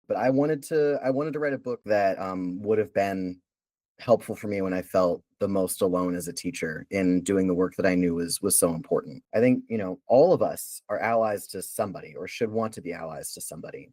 But I wanted to write a book that would have been helpful for me when I felt the most alone as a teacher in doing the work that I knew was so important. I think, all of us are allies to somebody or should want to be allies to somebody.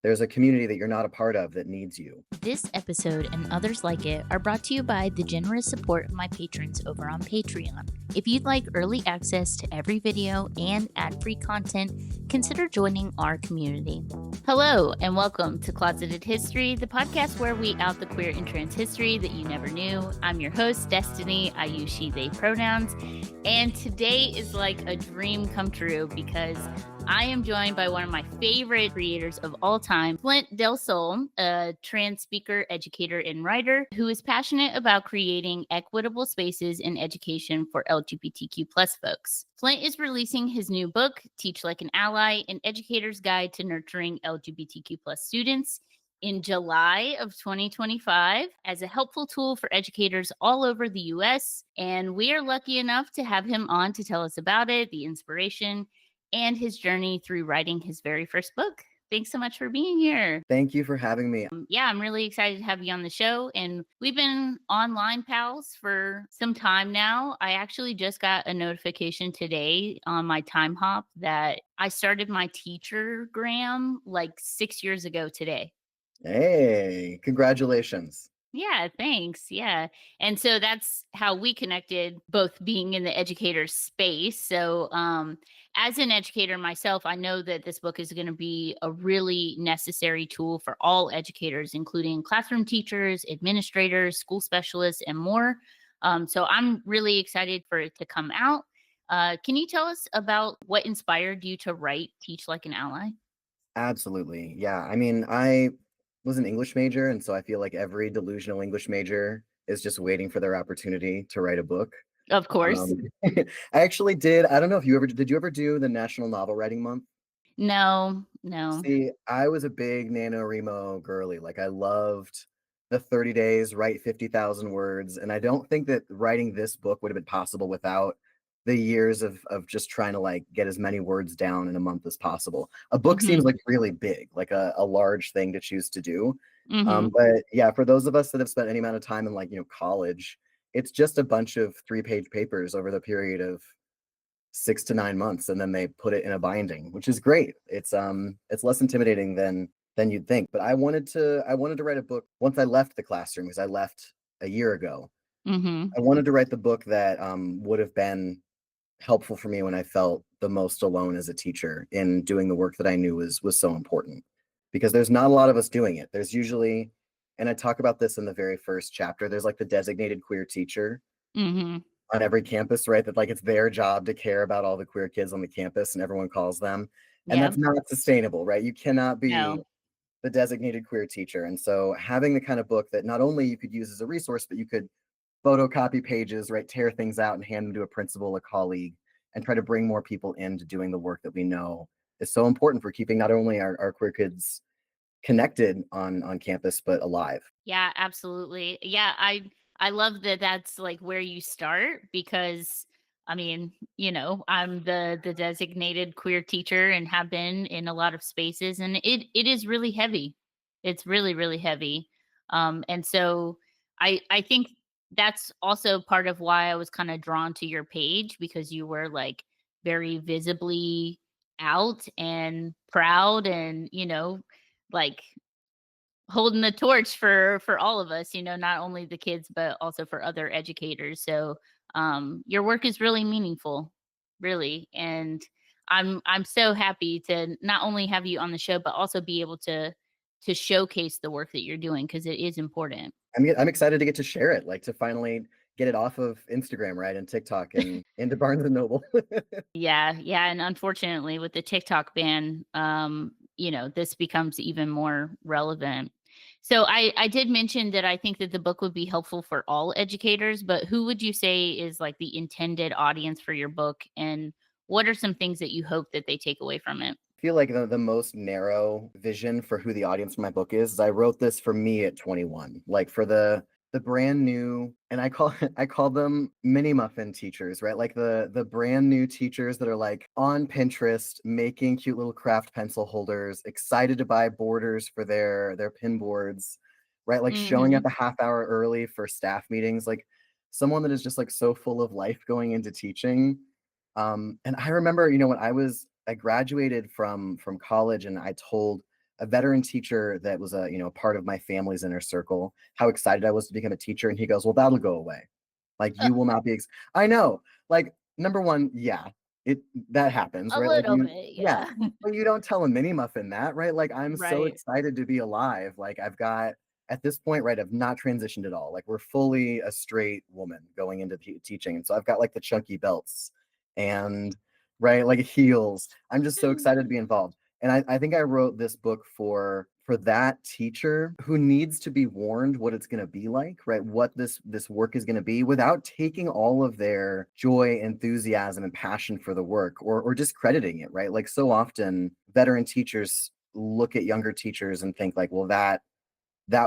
There's a community that you're not a part of that needs you. This episode and others like it are brought to you by the generous support of my patrons over on Patreon. If you'd like early access to every video and ad-free content, consider joining our community. Hello, and welcome to Closeted History, the podcast where we out the queer and trans history that you never knew. I'm your host, Destiny. I use she, they pronouns. And today is like a dream come true because I am joined by one of my favorite creators of all time, Flint Del Sol, a trans speaker, educator, and writer who is passionate about creating equitable spaces in education for LGBTQ plus folks. Flint is releasing his new book, Teach Like an Ally, An Educator's Guide to Nurturing LGBTQ plus Students, in July of 2025 as a helpful tool for educators all over the U.S. And we are lucky enough to have him on to tell us about it, the inspiration, and his journey through writing his very first book. Thanks so much for being here. Thank you for having me. Yeah, I'm really excited to have you on the show. And we've been online pals for some time now. I actually just got a notification today on my time hop that I started my teachergram like 6 years ago today. Hey, congratulations. Yeah, thanks. Yeah. And so that's how we connected, both being in the educator space. So, as an educator myself, I know that this book is going to be a really necessary tool for all educators, including classroom teachers, administrators, school specialists, and more. So I'm really excited for it to come out. Can you tell us about what inspired you to write Teach Like an Ally? Absolutely. Yeah. I mean, I was an English major, and so I feel like every delusional English major is just waiting for their opportunity to write a book. Of course. Um, I actually did. I don't know if did you ever do the National Novel Writing Month? No. See, I was a big NaNoWriMo girly. Like I loved the 30 days, write 50,000 words. And I don't think that writing this book would have been possible without the years of just trying to like get as many words down in a month as possible. A book seems like really big, like a large thing to choose to do. But yeah, for those of us that have spent any amount of time in like, college, it's just a bunch of 3-page papers over the period of 6 to 9 months, and then they put it in a binding, which is great. It's less intimidating than you'd think. But I wanted to write a book once I left the classroom, because I left a year ago. I wanted to write the book that would have been helpful for me when I felt the most alone as a teacher in doing the work that I knew was so important. Because there's not a lot of us doing it. There's usually, and I talk about this in the very first chapter, there's like the designated queer teacher on every campus, right? That like it's their job to care about all the queer kids on the campus, and everyone calls them. And Yeah. that's not sustainable, right? You cannot be No. the designated queer teacher. And so having the kind of book that not only you could use as a resource, but you could photocopy pages, right? Tear things out and hand them to a principal, a colleague, and try to bring more people into doing the work that we know is so important for keeping not only our queer kids connected on campus, but alive. Yeah, absolutely. Yeah, I love that that's like where you start because I mean, I'm the designated queer teacher and have been in a lot of spaces and it is really heavy. It's really, really heavy. And so I think that's also part of why I was kind of drawn to your page because you were like very visibly out and proud and, like holding the torch for all of us, not only the kids but also for other educators. So your work is really meaningful, really, and I'm so happy to not only have you on the show but also be able to showcase the work that you're doing because it is important. I'm excited to get to share it, like to finally get it off of Instagram, right, and TikTok and into Barnes and Noble. Yeah, and unfortunately with the TikTok ban, this becomes even more relevant. So I did mention that I think that the book would be helpful for all educators, but who would you say is like the intended audience for your book, and what are some things that you hope that they take away from it? I feel like the most narrow vision for who the audience for my book is I wrote this for me at 21, like for the the brand new, and I call them mini muffin teachers, right? Like the brand new teachers that are like on Pinterest making cute little craft pencil holders, excited to buy borders for their pin boards, right? Like showing Mhm. up a half hour early for staff meetings, like someone that is just like so full of life going into teaching. And I remember, when I graduated from college, and I told a veteran teacher that was a part of my family's inner circle how excited I was to become a teacher, and he goes, "Well, that'll go away. Like, you will not be I know. Like, number 1, yeah, it that happens, A right? Like, little bit, yeah, yeah. but you don't tell a mini muffin that, right? Like, I'm so Right. excited to be alive. Like, I've got at this point, right, I've not transitioned at all. Like, we're fully a straight woman going into teaching, and so I've got, like, the chunky belts and right, like, heels. I'm just so excited to be involved. And I think I wrote this book for that teacher who needs to be warned what it's gonna be like, right? What this work is gonna be without taking all of their joy, enthusiasm, and passion for the work or discrediting it, right? Like, so often, veteran teachers look at younger teachers and think like, "Well, that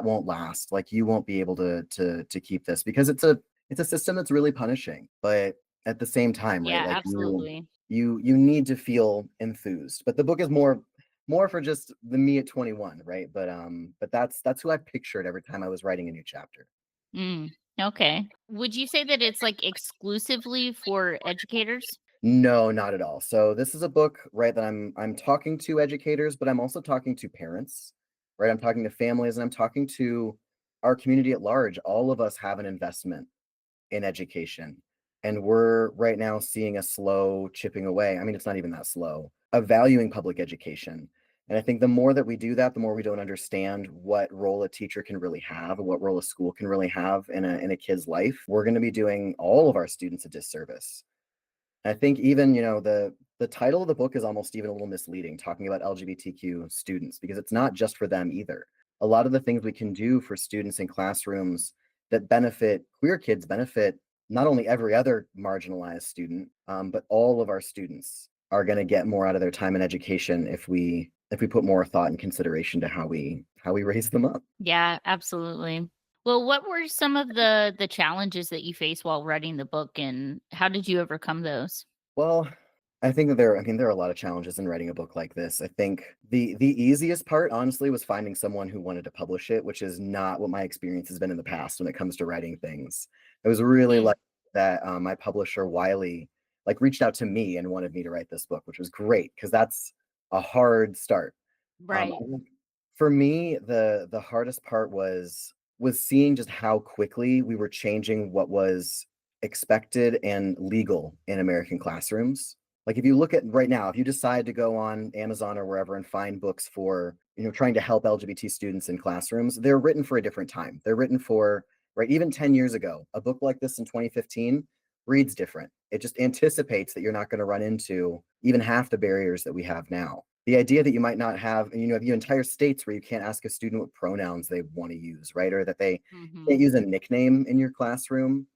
won't last. Like, you won't be able to keep this," because it's a system that's really punishing. But at the same time, right, Yeah, like absolutely. you need to feel enthused. But the book is more for just the me at 21, right? But that's who I pictured every time I was writing a new chapter. Mm, okay. Would you say that it's, like, exclusively for educators? No, not at all. So this is a book, right, that I'm talking to educators, but I'm also talking to parents, right? I'm talking to families, and I'm talking to our community at large. All of us have an investment in education. And we're right now seeing a slow chipping away. I mean, it's not even that slow, of valuing public education. And I think the more that we do that, the more we don't understand what role a teacher can really have and what role a school can really have in a kid's life. We're going to be doing all of our students a disservice. I think even, the title of the book is almost even a little misleading, talking about LGBTQ students, because it's not just for them either. A lot of the things we can do for students in classrooms that benefit queer kids benefit not only every other marginalized student, but all of our students are going to get more out of their time in education if we put more thought and consideration to how we raise them up. Yeah, absolutely. Well, what were some of the challenges that you faced while writing the book, and how did you overcome those? Well, I mean, there are a lot of challenges in writing a book like this. I think the easiest part, honestly, was finding someone who wanted to publish it, which is not what my experience has been in the past when it comes to writing things. It was really Mm, like that my publisher Wiley like reached out to me and wanted me to write this book, which was great because that's a hard start. right. I think for me, the hardest part was seeing just how quickly we were changing what was expected and legal in American classrooms. Like, if you look at right now, if you decide to go on Amazon or wherever and find books for, trying to help LGBT students in classrooms, they're written for a different time. They're written for, right, even 10 years ago, a book like this in 2015 reads different. It just anticipates that you're not going to run into even half the barriers that we have now. The idea that you might not have, you entire states where you can't ask a student what pronouns they want to use, right? Or that they can't Mhm. use a nickname in your classroom,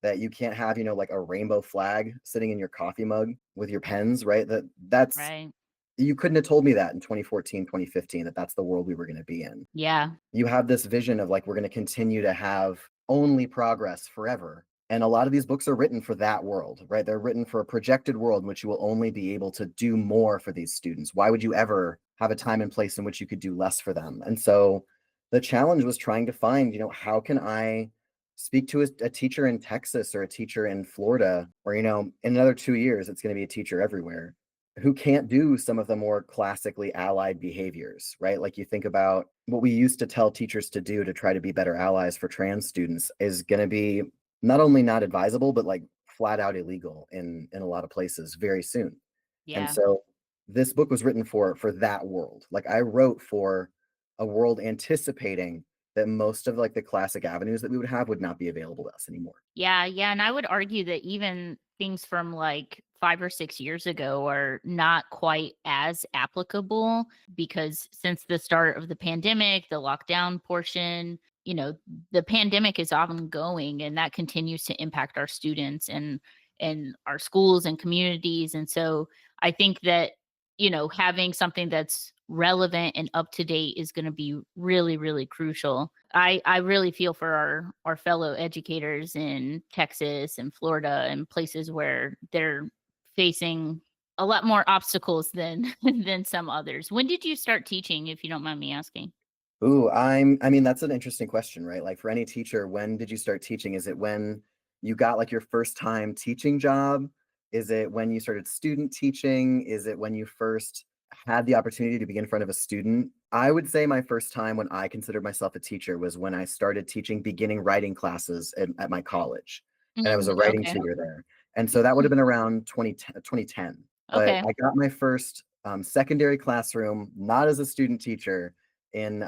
that you can't have, like a rainbow flag sitting in your coffee mug with your pens, right? That's Right. you couldn't have told me that in 2014, 2015, that that's the world we were going to be in. Yeah. You have this vision of like we're going to continue to have only progress forever. And a lot of these books are written for that world, right? They're written for a projected world in which you will only be able to do more for these students. Why would you ever have a time and place in which you could do less for them? And so the challenge was trying to find, how can I speak to a teacher in Texas or a teacher in Florida, or, in another 2 years, it's going to be a teacher everywhere who can't do some of the more classically allied behaviors, right? Like, you think about what we used to tell teachers to do to try to be better allies for trans students is going to be not only not advisable, but like flat out illegal in a lot of places very soon. And Yeah. so this book was written for that world. Like, I wrote for a world anticipating that most of like the classic avenues that we would have would not be available to us anymore. Yeah, yeah, and I would argue that even things from, like, 5 or 6 years ago are not quite as applicable because since the start of the pandemic, the lockdown portion, the pandemic is ongoing, and that continues to impact our students and our schools and communities, and so I think that, having something that's relevant and up to date is going to be really, really crucial. I really feel for our fellow educators in Texas and Florida and places where they're facing a lot more obstacles than than some others. When did you start teaching, if you don't mind me asking? Ooh, I mean, that's an interesting question, right? Like for any teacher, when did you start teaching? Is it when you got like your first time teaching job? Is it when you started student teaching? Is it when you first had the opportunity to be in front of a student? I would say my first time when I considered myself a teacher was when I started teaching beginning writing classes at my college. And I was a writing Okay. tutor there. And so that would have been around 2010. But Okay. I got my first secondary classroom, not as a student teacher, in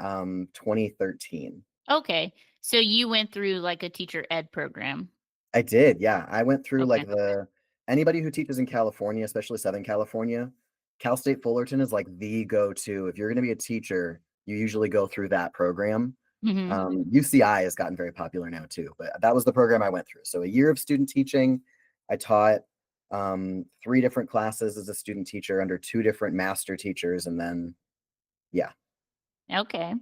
2013. Okay. So you went through like a teacher ed program. I did, yeah. I went through Okay. like the anybody who teaches in California, especially Southern California, Cal State Fullerton is like the go-to. If you're gonna be a teacher, you usually go through that program. Mhm. UCI has gotten very popular now too, but that was the program I went through. So a year of student teaching. I taught 3 different classes as a student teacher under 2 different master teachers, and then yeah. Okay.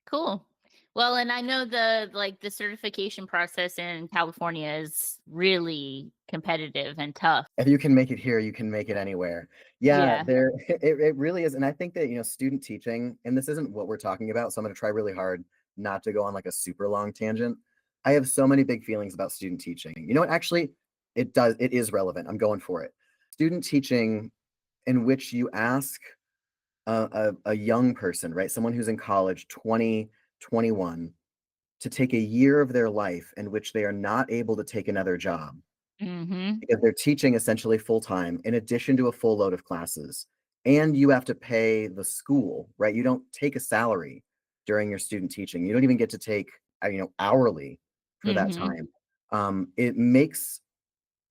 Cool. Well, and I know the certification process in California is really competitive and tough. If you can make it here, you can make it anywhere. Yeah, Yeah. there it really is, and I think that, student teaching, and this isn't what we're talking about, so I'm gonna try really hard not to go on, like, a super long tangent. I have so many big feelings about student teaching. You know what? Actually, it is relevant. I'm going for it. Student teaching in which you ask a young person, right, someone who's in college, 20, 21, to take a year of their life in which they are not able to take another job Mhm. because they're teaching essentially full time in addition to a full load of classes. And you have to pay the school, right? You don't take a salary during your student teaching. You don't even get to take, hourly for that Mhm. time. It makes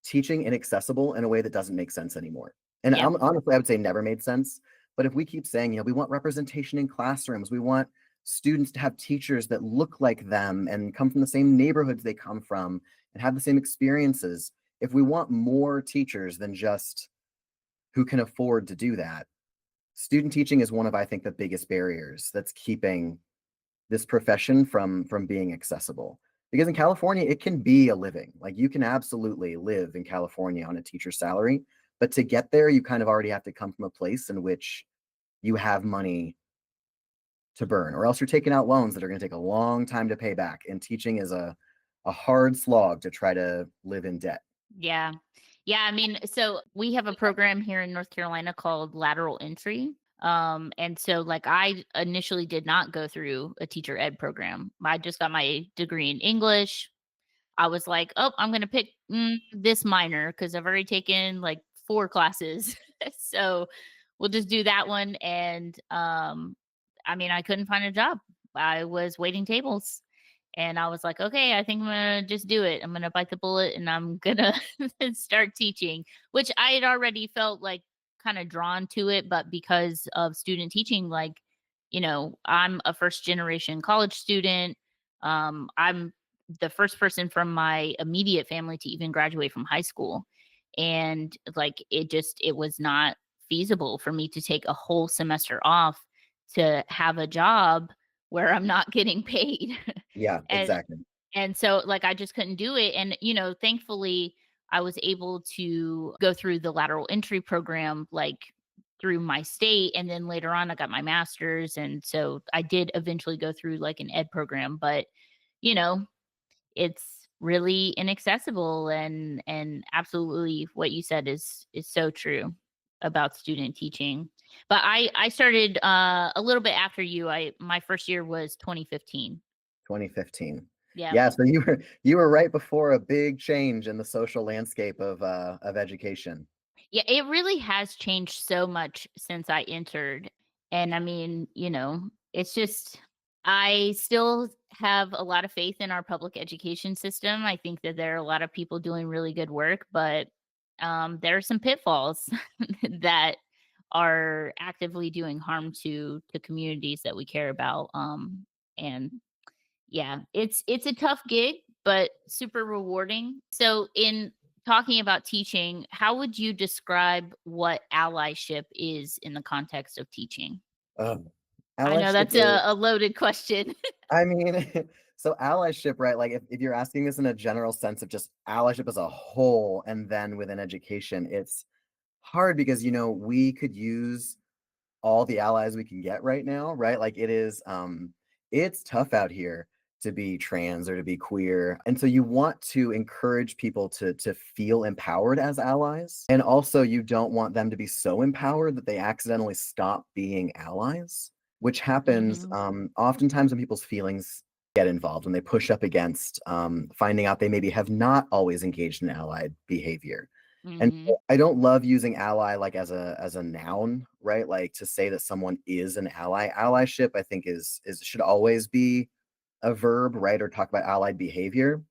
teaching inaccessible in a way that doesn't make sense anymore. And Yeah. honestly, I would say never made sense. But if we keep saying, we want representation in classrooms, we want students to have teachers that look like them and come from the same neighborhoods they come from and have the same experiences. If we want more teachers than just who can afford to do that, student teaching is one of, I think, the biggest barriers that's keeping this profession from being accessible. Because in California, it can be a living. Like you can absolutely live in California on a teacher salary, but to get there, you kind of already have to come from a place in which you have money to burn, or else you're taking out loans that are going to take a long time to pay back. And teaching is a hard slog to try to live in debt. Yeah. Yeah, I mean, so we have a program here in North Carolina called lateral entry. And so like I initially did not go through a teacher ed program. I just got my degree in English. I was like, "Oh, I'm gonna pick, this minor because 'cause I've already taken, like, 4 classes." So, we'll just do that one, and, I mean, I couldn't find a job. I was waiting tables, and I was like, "Okay, I think I'm gonna just do it. I'm gonna bite the bullet, and I'm gonna start teaching," which I had already felt, like, kinda drawn to it, but because of student teaching, like, I'm a first generation college student. I'm the first person from my immediate family to even graduate from high school. And like it was not feasible for me to take a whole semester off to have a job where I'm not getting paid. Yeah, and exactly. and so like I just couldn't do it. And thankfully I was able to go through the lateral entry program like through my state, and then later on I got my master's, and so I did eventually go through like an ed program. But you know it's really inaccessible, and absolutely what you said is so true about student teaching. But I started a little bit after you. I My first year was 2015. 2015. Yeah. Yeah, so you were right before a big change in the social landscape of education. Yeah, it really has changed so much since I entered. And I mean, it's just I still have a lot of faith in our public education system. I think that there are a lot of people doing really good work, but there are some pitfalls that are actively doing harm to communities that we care about. And yeah, it's a tough gig, but super rewarding. So in talking about teaching, how would you describe what allyship is in the context of teaching? Um, I know allyship that's is a loaded question. I mean, so allyship, right? Like if you're asking this in a general sense of just allyship as a whole, and then within education, it's hard because we could use all the allies we can get right now, right? Like it's tough out here to be trans or to be queer. And so you want to encourage people to feel empowered as allies. And also you don't want them to be so empowered that they accidentally stop being allies, which happens Mhm, oftentimes when people's feelings get involved, when they push up against finding out they maybe have not always engaged in allied behavior. And mhm. so I don't love using ally like as a noun, right? Like to say that someone is an ally. Allyship, I think, is should always be a verb, right? Or talk about allied behavior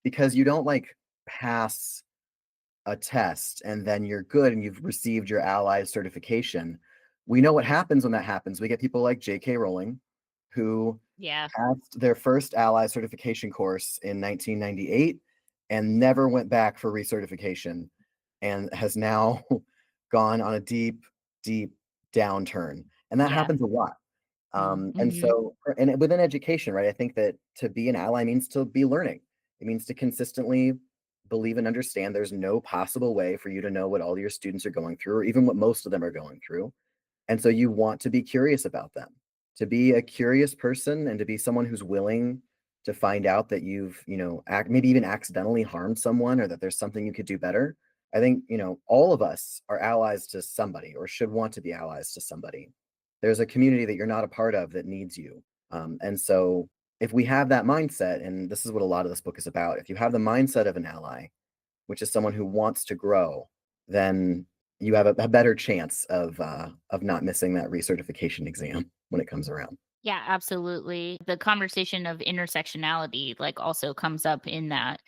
because you don't like pass a test and then you're good and you've received your allied certification. We know what happens when that happens. We get people like J.K. Rowling who Yeah, passed their first ally certification course in 1998 and never went back for recertification and has now gone on a deep, deep downturn. And that yeah. happens a lot. And Mhm. so, and within education, right, I think that to be an ally means to be learning. It means to consistently believe and understand there's no possible way for you to know what all your students are going through, or even what most of them are going through. And so you want to be curious about them, to be a curious person and to be someone who's willing to find out that maybe even accidentally harmed someone or that there's something you could do better. I think, all of us are allies to somebody or should want to be allies to somebody. There's a community that you're not a part of that needs you. And so if we have that mindset, and this is what a lot of this book is about, if you have the mindset of an ally, which is someone who wants to grow, then you have a better chance of not missing that recertification exam when it comes around. Yeah, absolutely. The conversation of intersectionality like also comes up in that,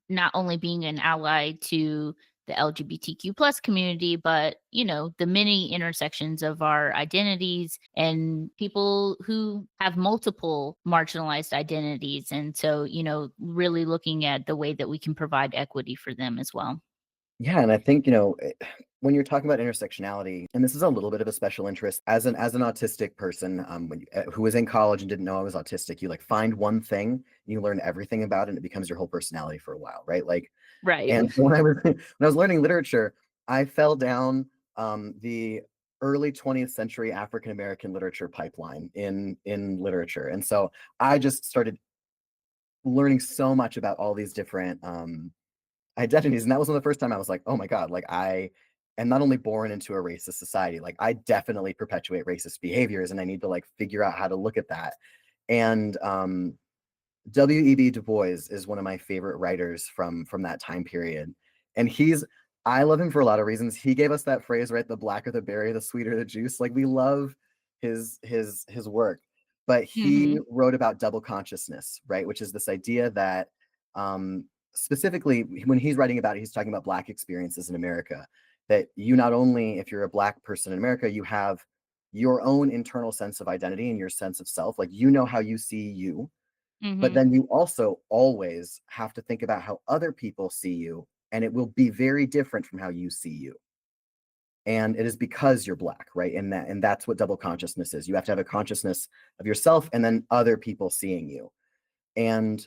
not only being an ally to the LGBTQ plus community, but the many intersections of our identities and people who have multiple marginalized identities. And so, really looking at the way that we can provide equity for them as well. Yeah, and I think, when you're talking about intersectionality, and this is a little bit of a special interest as an autistic person, who was in college and didn't know I was autistic, you like find one thing, you learn everything about it, and it becomes your whole personality for a while, right? Like, Right. and when I was learning literature, I fell down the early 20th century African American literature pipeline in literature, and so I just started learning so much about all these different identities, and that was one of the first time I was like, "Oh my god, like, I am not only born into a racist society, like, I definitely perpetuate racist behaviors, and I need to, like, figure out how to look at that." And, W.E.B. Du Bois is one of my favorite writers from that time period, and I love him for a lot of reasons. He gave us that phrase, right? "The blacker the berry, the sweeter the juice." Like, we love his work, but he Mhm. wrote about double consciousness, right? Which is this idea that, specifically, when he's writing about it, he's talking about Black experiences in America, that you not only if you're a Black person in America, you have your own internal sense of identity and your sense of self, like, you know how you see you, but Mhm. then you also always have to think about how other people see you, and it will be very different from how you see you. And it is because you're Black, right? And that's what double consciousness is. You have to have a consciousness of yourself and then other people seeing you. And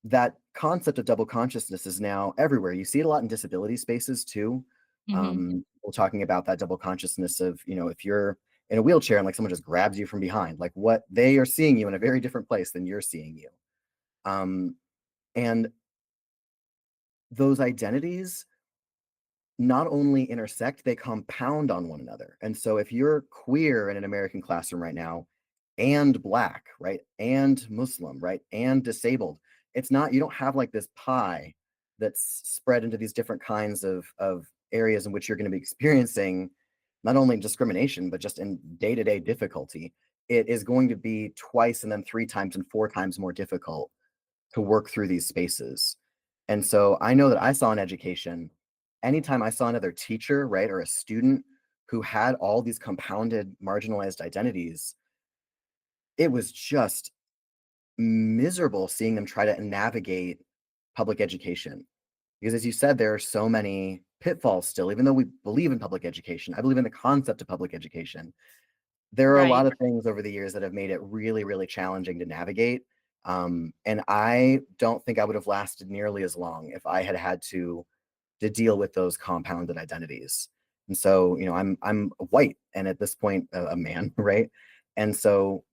that concept of double consciousness is now everywhere. You see it a lot in disability spaces too. Mhm. We're talking about that double consciousness of, if you're in a wheelchair and like someone just grabs you from behind, like what they are seeing you in a very different place than you're seeing you. Um, and those identities not only intersect, they compound on one another. And so if you're queer in an American classroom right now and Black, right, and Muslim, right, and disabled, it's not, you don't have like this pie that's spread into these different kinds of areas in which you're going to be experiencing not only discrimination, but just in day to day difficulty. It is going to be twice and then three times and four times more difficult to work through these spaces. And so I know that I saw in education, anytime I saw another teacher, right, or a student who had all these compounded marginalized identities, it was just miserable seeing them try to navigate public education. Because as you said, there are so many pitfalls still, even though we believe in public education. I believe in the concept of public education. There are a lot Right. of things over the years that have made it really, really challenging to navigate. And I don't think I would have lasted nearly as long if I had had to deal with those compounded identities. And so, I'm white and at this point a man, right? And so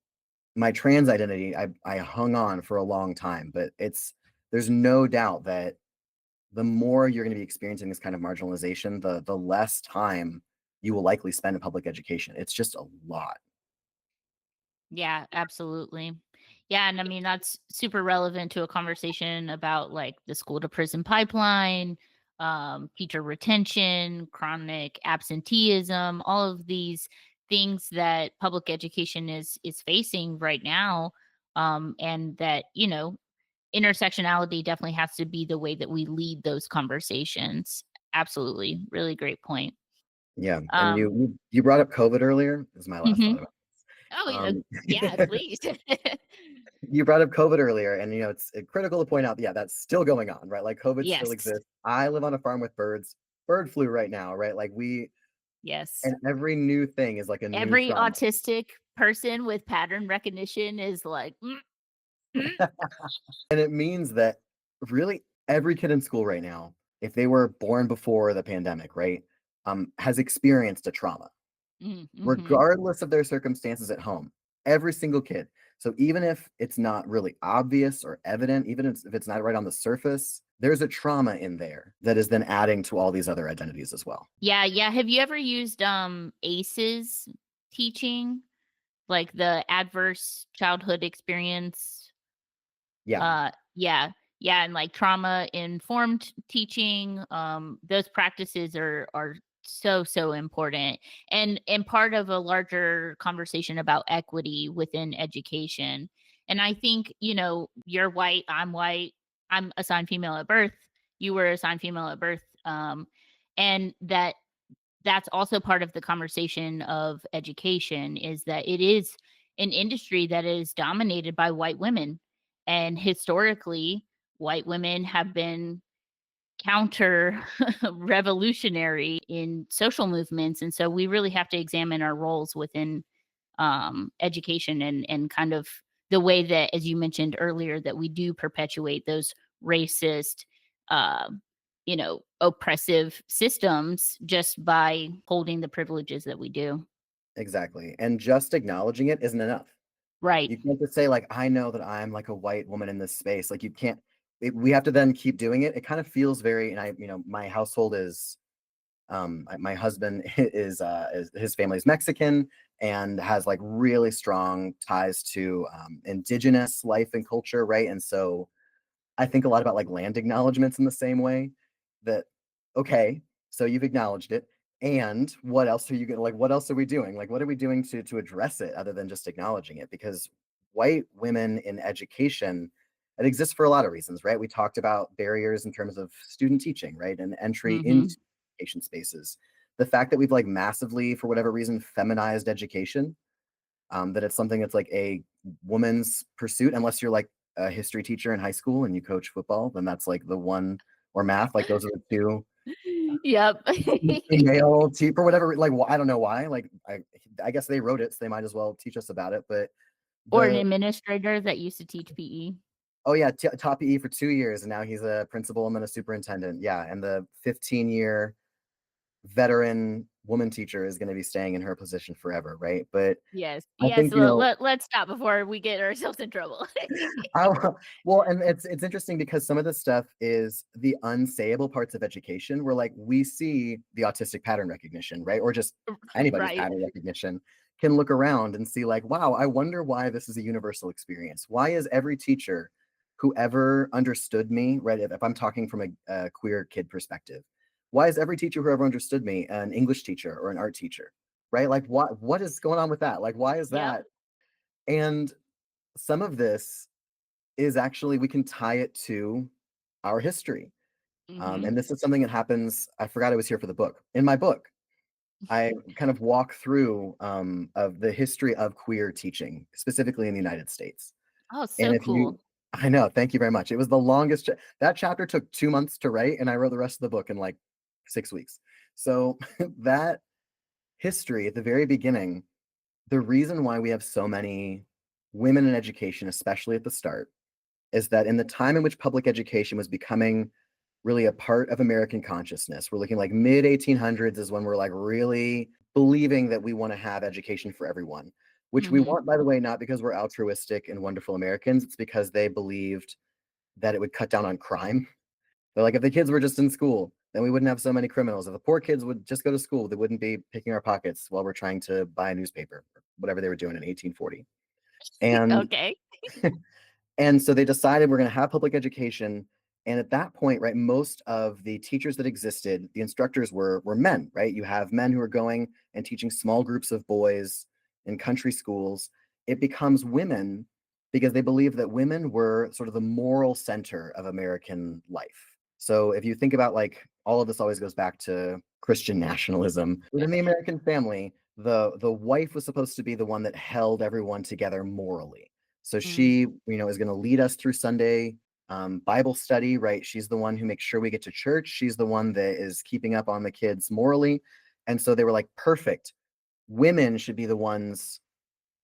my trans identity, I hung on for a long time, but there's no doubt that the more you're going to be experiencing this kind of marginalization, the less time you will likely spend in public education. It's just a lot. Yeah, absolutely. Yeah, and I mean that's super relevant to a conversation about like the school to prison pipeline, teacher retention, chronic absenteeism, all of these things that public education is facing right now. And that, intersectionality definitely has to be the way that we lead those conversations. Absolutely. Really great point. Yeah, and Um, you brought up COVID earlier. This is my last thought mhm. about Oh, yeah, um, yeah, please. you brought up COVID earlier, and it's critical to point out, yeah, that's still going on, right? Like COVID still Yes. exists. I live on a farm with birds. Bird flu right now, right? Like Yes. and every new thing is like a new Every trauma. autistic person with pattern recognition is like, mm." And it means that really every kid in school right now, if they were born before the pandemic, right, has experienced a trauma, Mhm. regardless of their circumstances at home. Every single kid. So even if it's not really obvious or evident, even if it's not right on the surface, there's a trauma in there that is then adding to all these other identities as well. Yeah, yeah. Have you ever used, ACEs teaching? Like the adverse childhood experience. Yeah, Yeah, yeah, and like trauma informed teaching, those practices are so important, and part of a larger conversation about equity within education. And I think, you're white, I'm assigned female at birth, you were assigned female at birth, and that's also part of the conversation of education is that it is an industry that is dominated by white women. And historically, white women have been counter revolutionary in social movements. And so we really have to examine our roles within education and kind of the way that, as you mentioned earlier, that we do perpetuate those racist, uh, oppressive systems just by holding the privileges that we do. exactly. And just acknowledging it isn't enough. Right. You can't just say, like, "I know that I'm, like, a white woman in this space." Like, you can't we have to then keep doing it. It kind of feels very and my household is, my husband is his family's Mexican and has, like, really strong ties to, indigenous life and culture, right? And so I think a lot about like land acknowledgments in the same way that, okay, so you've acknowledged it. And what else are you gonna like? What else are we doing? Like, what are we doing to address it other than just acknowledging it? Because white women in education, it exists for a lot of reasons, right? We talked about barriers in terms of student teaching, right? And entry Mhm. into education spaces. The fact that we've like massively, for whatever reason, feminized education, that it's something that's like a woman's pursuit, unless you're like a history teacher in high school and you coach football, then that's like the one or math, like those are the two Yep. female for whatever, like I don't know why. Like I guess they wrote it, so they might as well teach us about it. But Or an the administrator that used to teach PE. oh yeah, taught PE for 2 years, and now he's a principal and then a superintendent. Yeah, and the 15-year veteran woman teacher is going to be staying in her position forever, right? But Yes. I Yes, think well, let's stop before we get ourselves in trouble. I well, and it's interesting because some of this stuff is the unsayable parts of education where like we see the autistic pattern recognition, right? Or just anybody's Right. pattern recognition can look around and see like, wow, I wonder why this is a universal experience. Why is every teacher who ever understood me, right? If I'm talking from a queer kid perspective, why is every teacher who ever understood me an English teacher or an art teacher, right? Like what is going on with that? Like why is Yep. that? And some of this is actually we can tie it to our history. Mhm. And this is something that happens. I forgot I was here for the book. In my book, I kind of walk through of the history of queer teaching, specifically in the United States. Oh, And so if cool. you, I know, thank you very much. It was the longest. That chapter took 2 months to write, and I wrote the rest of the book in like 6 weeks. So that history at the very beginning, the reason why we have so many women in education, especially at the start, is that in the time in which public education was becoming really a part of American consciousness, we're looking like mid 1800s is when we're like really believing that we want to have education for everyone, which we Mhm. want, by the way, not because we're altruistic and wonderful Americans. It's because they believed that it would cut down on crime. They're like, if the kids were just in school, then we wouldn't have so many criminals. If the poor kids would just go to school, they wouldn't be picking our pockets while we're trying to buy a newspaper, or whatever they were doing in 1840. And Okay. and so they decided we're going to have public education. And at that point, right, most of the teachers that existed, the instructors were men, right? You have men who are going and teaching small groups of boys in country schools. It becomes women because they believe that women were sort of the moral center of American life. So if you think about like all of this always goes back to Christian nationalism. Within the American family, the wife was supposed to be the one that held everyone together morally. So she, Mhm. is going to lead us through Sunday Bible study, right? She's the one who makes sure we get to church. She's the one that is keeping up on the kids morally. And so they were like, perfect. Women should be the ones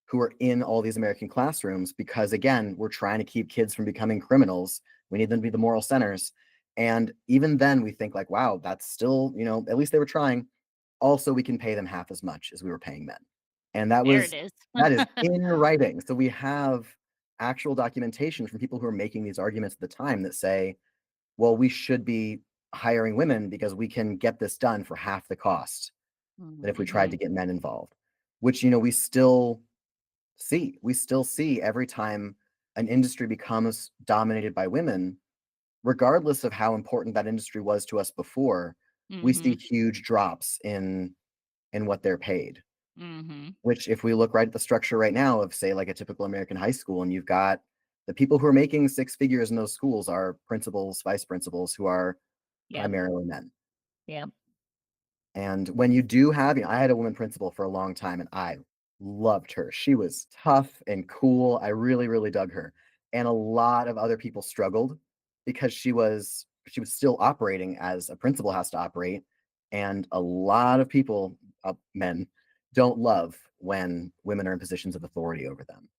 who are in all these American classrooms because, again, we're trying to keep kids from becoming criminals. We need them to be the moral centers. And even then, we think like, wow, that's still, at least they were trying. Also, we can pay them half as much as we were paying men. And There it is. that is in writing. So we have actual documentation from people who are making these arguments at the time that say, well, we should be hiring women because we can get this done for half the cost than if we tried to Mhm. get men involved, which, we still see every time an industry becomes dominated by women, regardless of how important that industry was to us before, we see Mhm. huge drops in what they're paid. Mhm. Which if we look right at the structure right now of, say, like a typical American high school, and you've got the people who are making six figures in those schools are principals, vice principals who are Yep. primarily men. Yep. And when you do have, I had a woman principal for a long time and I loved her. She was tough and cool. I really, really dug her. And a lot of other people struggled because she was still operating as a principal has to operate. And a lot of people, men, don't love when women are in positions of authority over them.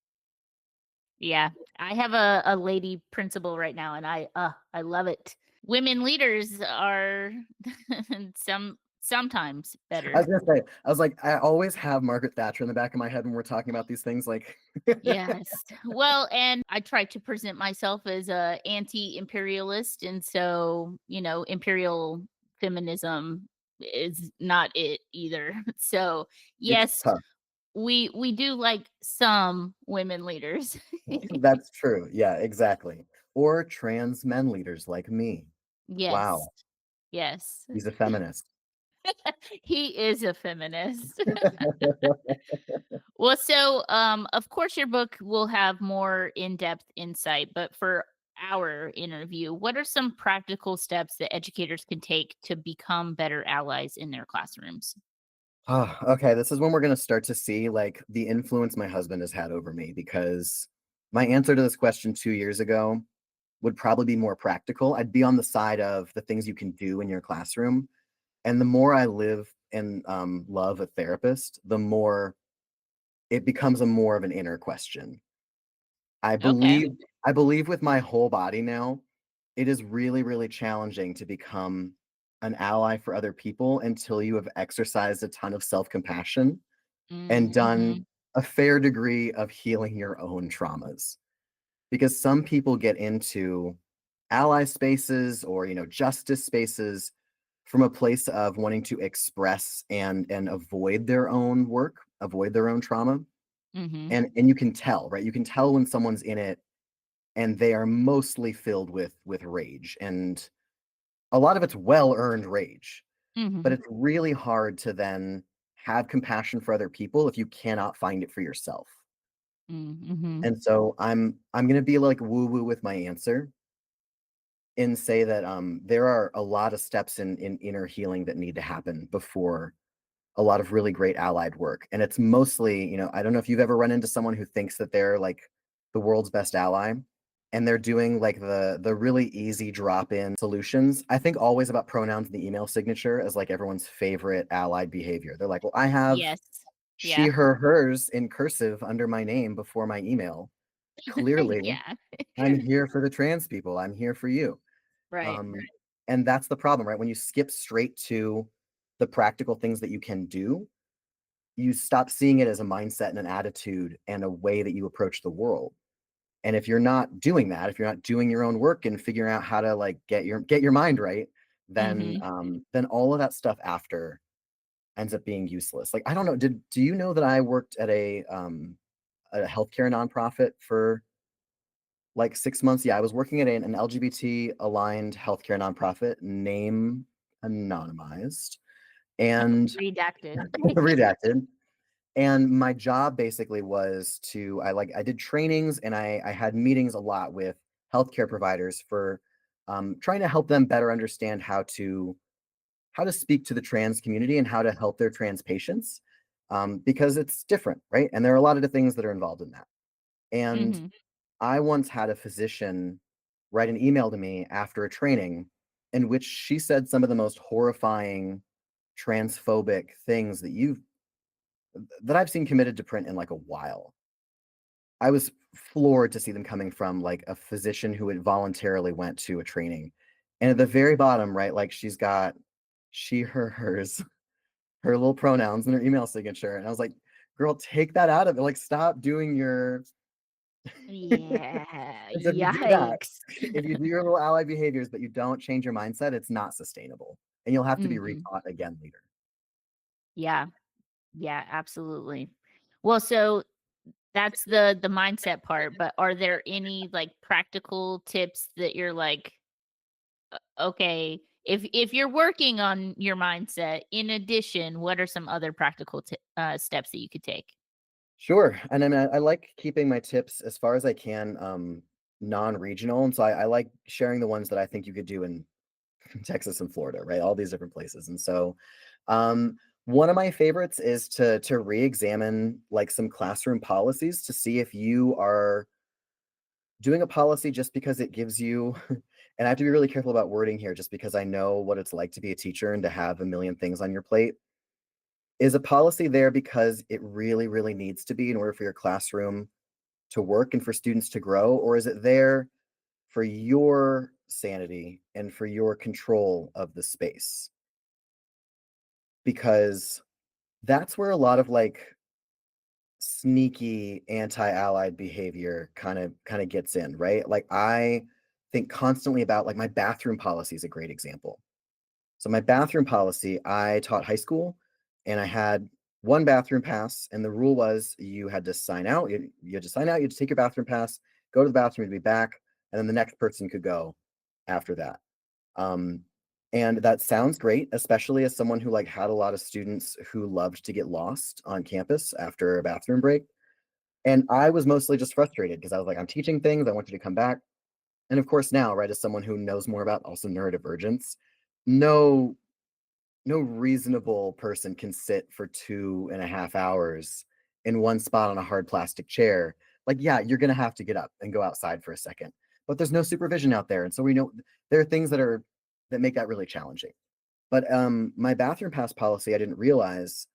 Yeah. I have a lady principal right now, and I love it. Women leaders are sometimes I better. was gonna say, I was like, I always have Margaret Thatcher in the back of my head when we're talking about these things. Like, Yes. Well, and I try to present myself as a anti-imperialist, and so, imperial feminism is not it either. So, it's yes, tough. we do like some women leaders. That's true. Yeah, exactly. Or trans men leaders like me. Yes. Wow, Yes. he's a feminist. He is a feminist. Well, so, of course, your book will have more in-depth insight, but for our interview, what are some practical steps that educators can take to become better allies in their classrooms? Okay, this is when we're gonna start to see like the influence my husband has had over me because my answer to this question 2 years ago would probably be more practical. I'd be on the side of the things you can do in your classroom. And the more I live and love a therapist, the more it becomes a more of an inner question. I Okay. believe I believe with my whole body now, it is really, really challenging to become an ally for other people until you have exercised a ton of self-compassion and done Mhm. a fair degree of healing your own traumas. Because some people get into ally spaces or, justice spaces from a place of wanting to express and avoid their own work, avoid their own trauma. Mhm. And you can tell, right? You can tell when someone's in it and they are mostly filled with rage, and a lot of it's well-earned rage, but Mhm. it's really hard to then have compassion for other people if you cannot find it for yourself. Mhm. And so I'm gonna be like woo-woo with my answer and say that there are a lot of steps in inner healing that need to happen before a lot of really great allied work. And it's mostly, I don't know if you've ever run into someone who thinks that they're like the world's best ally. and they're doing like the really easy drop-in solutions. I think always about pronouns in the email signature as like everyone's favorite allied behavior. They're like, "Well, I have Yes. she, Yeah. her, hers in cursive under my name before my email. Clearly, Yeah. I'm here for the trans people. I'm here for you." Right. Um, and that's the problem, right? When you skip straight to the practical things that you can do, you stop seeing it as a mindset and an attitude and a way that you approach the world. And if you're not doing that, if you're not doing your own work and figuring out how to like get your mind right, Mhm. then all of that stuff after ends up being useless. Like I don't know, do you know that I worked at a healthcare nonprofit for like 6 months? Yeah, I was working at an LGBT aligned healthcare nonprofit, name anonymized and Redacted. redacted. And my job basically was I did trainings and I had meetings a lot with healthcare providers for trying to help them better understand how to speak to the trans community and how to help their trans patients, because it's different, right? And there are a lot of the things that are involved in that. And Mhm. I once had a physician write an email to me after a training in which she said some of the most horrifying transphobic things that I've seen committed to print in like a while. I was floored to see them coming from like a physician who had voluntarily went to a training. And at the very bottom, right, like she's got she, her, hers, her little pronouns in her email signature. And I was like, girl, take that out of it. Like, stop doing your Yeah. and so if you do that, Yikes. if you do your little ally behaviors, but you don't change your mindset, it's not sustainable. And you'll have to be Mhm. retaught again later. Yeah. Yeah, absolutely. Well, so that's the mindset part, but are there any, like, practical tips that you're like, "Okay, if you're working on your mindset, in addition, what are some other practical steps that you could take?" Sure. And I mean, I like keeping my tips as far as I can, non-regional. And so I like sharing the ones that I think you could do in Texas and Florida, right? All these different places. And so one of my favorites is to re-examine like some classroom policies to see if you are doing a policy just because it gives you and I have to be really careful about wording here just because I know what it's like to be a teacher and to have a million things on your plate. Is a policy there because it really, really needs to be in order for your classroom to work and for students to grow? Or is it there for your sanity and for your control of the space? Because that's where a lot of like sneaky anti-allied behavior kind of gets in, right? Like I think constantly about like my bathroom policy is a great example. So my bathroom policy, I taught high school and I had one bathroom pass and the rule was you had to sign out, you had to sign out, you had to take your bathroom pass, go to the bathroom to be back, and then the next person could go after that. Um, and that sounds great, especially as someone who like had a lot of students who loved to get lost on campus after a bathroom break. And I was mostly just frustrated because I was like, I'm teaching things, I want you to come back. And of course, now, right, as someone who knows more about also neurodivergence, no no reasonable person can sit for 2.5 hours in one spot on a hard plastic chair. Like, yeah, you're gonna have to get up and go outside for a second. But there's no supervision out there. And so we know there are things that make that really challenging. But my bathroom pass policy, I didn't realize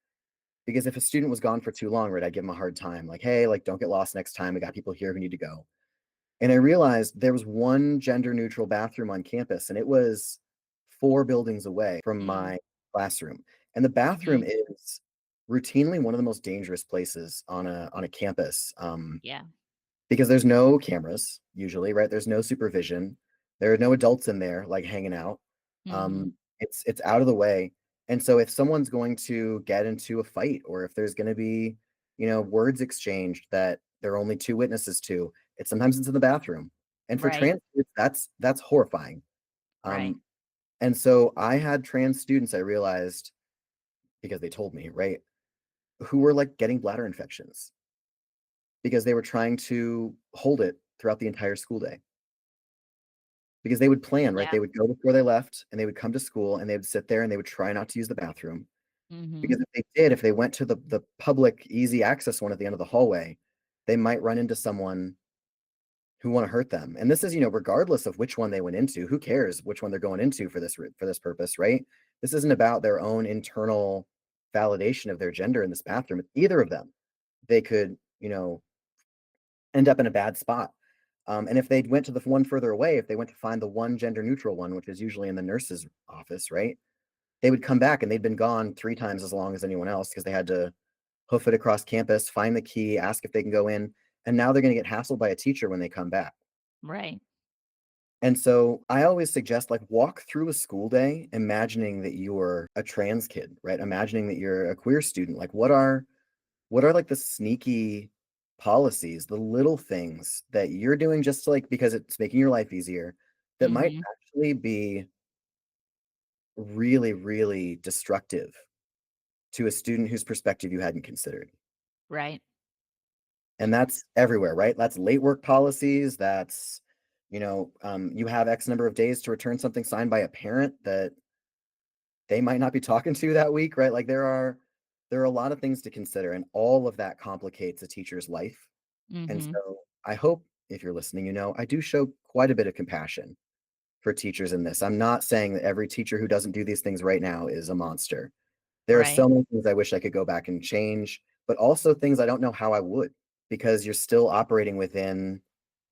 because if a student was gone for too long, right, I'd give them a hard time. Like, hey, like, don't get lost next time. We got people here who need to go. And I realized there was one gender neutral bathroom on campus, and it was 4 buildings away from Mm, my classroom. And the bathroom mhm. is routinely one of the most dangerous places on a campus. Yeah. Because there's no cameras usually, right? There's no supervision. There are no adults in there, like, hanging out. Mhm. It's out of the way, and so if someone's going to get into a fight or if there's gonna be, words exchanged that there are only 2 witnesses to, it's in the bathroom, and for Right. trans kids, that's horrifying. Right. Um, and so I had trans students, I realized, because they told me, right, who were, like, getting bladder infections because they were trying to hold it throughout the entire school day. Because they would plan, right? Yeah. They would go before they left, and they would come to school, and they would sit there, and they would try not to use the bathroom, Mhm. because if they went to the public easy access one at the end of the hallway, they might run into someone who want to hurt them. And this is, regardless of which one they went into, who cares which one they're going into for this purpose, right? This isn't about their own internal validation of their gender in this bathroom. Either of them, they could, end up in a bad spot. And if they went to the one further away, if they went to find the one gender neutral one, which is usually in the nurse's office, right? They would come back and they'd been gone 3 times as long as anyone else because they had to hoof it across campus, find the key, ask if they can go in, and now they're going to get hassled by a teacher when they come back. Right. And so I always suggest like walk through a school day imagining that you're a trans kid, right? Imagining that you're a queer student. Like what are like the sneaky policies, the little things that you're doing just to, like because it's making your life easier that might Mhm. actually be really, really destructive to a student whose perspective you hadn't considered. Right. And that's everywhere, right? That's late work policies. That's, you have X number of days to return something signed by a parent that they might not be talking to that week, right? Like there are a lot of things to consider, and all of that complicates a teacher's life. And Mhm. so I hope if you're listening, I do show quite a bit of compassion for teachers in this. I'm not saying that every teacher who doesn't do these things right now is a monster. There are Right. so many things I wish I could go back and change, but also things I don't know how I would, because you're still operating within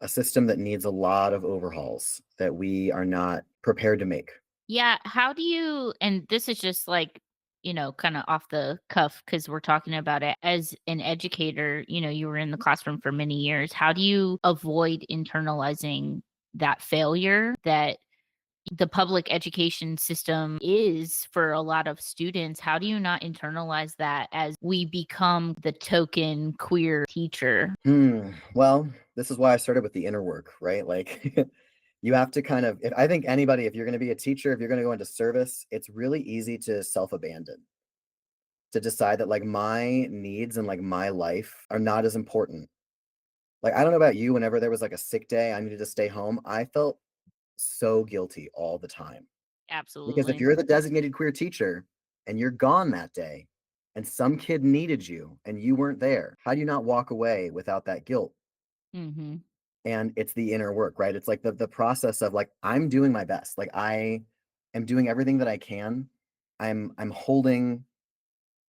a system that needs a lot of overhauls that we are not prepared to make. Yeah, how do you, and this is just like, kind of off the cuff because we're talking about it as an educator, you were in the classroom for many years. How do you avoid internalizing that failure that the public education system is for a lot of students? How do you not internalize that as we become the token queer teacher? Well, this is why I started with the inner work, right? Like you have to kind of, if I think anybody, if you're going to be a teacher, if you're going to go into service, it's really easy to self-abandon, to decide that like my needs and like my life are not as important. Like I don't know about you, whenever there was like a sick day, I needed to stay home. I felt so guilty all the time. Because if Absolutely. you're the designated queer teacher and you're gone that day and some kid needed you and you weren't there, how do you not walk away without that guilt? Mhm. And it's the inner work, right? It's like the process of like I'm doing my best. Like I am doing everything that I can. I'm holding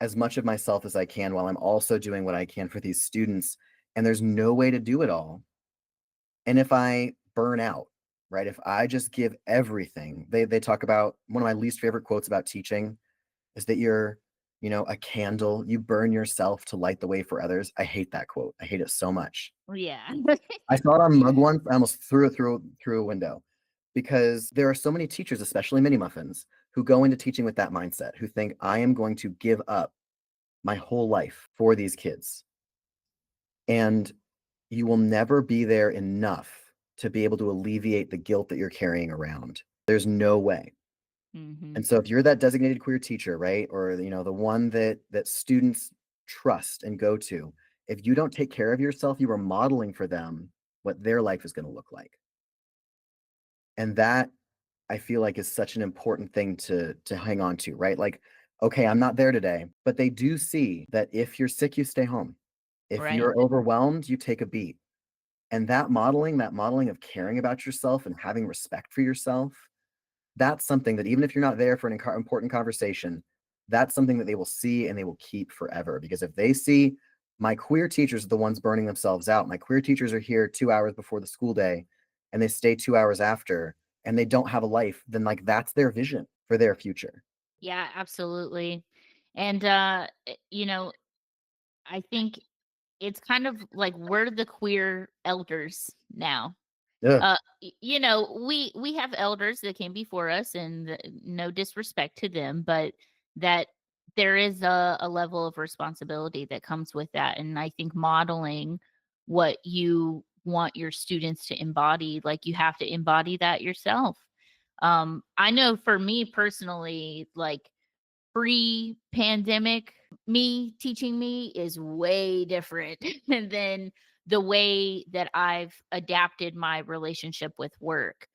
as much of myself as I can while I'm also doing what I can for these students. And there's no way to do it all. And if I burn out, right? If I just give everything, they talk about one of my least favorite quotes about teaching is that you're, a candle, you burn yourself to light the way for others. I hate that quote. I hate it so much. Yeah. I saw it on mug once. I almost threw it through a window because there are so many teachers, especially mini muffins, who go into teaching with that mindset, who think I am going to give up my whole life for these kids. And you will never be there enough to be able to alleviate the guilt that you're carrying around. There's no way. Mhm. And so if you're that designated queer teacher, right? Or the one that students trust and go to, if you don't take care of yourself, you are modeling for them what their life is going to look like. And that I feel like is such an important thing to hang on to, right? Like, okay, I'm not there today, but they do see that if you're sick, you stay home. If Right. you're overwhelmed, you take a beat. And that modeling of caring about yourself and having respect for yourself, that's something that even if you're not there for an important conversation, that's something that they will see and they will keep forever. Because if they see my queer teachers are the ones burning themselves out, my queer teachers are here 2 hours before the school day and they stay 2 hours after and they don't have a life, then like that's their vision for their future. Yeah, absolutely. And I think it's kind of like we're the queer elders now. Ugh. We have elders that came before us, and no disrespect to them, but that there is a level of responsibility that comes with that. And I think modeling what you want your students to embody, like you have to embody that yourself. I know for me personally, like pre-pandemic, me teaching me is way different than the way that I've adapted my relationship with work,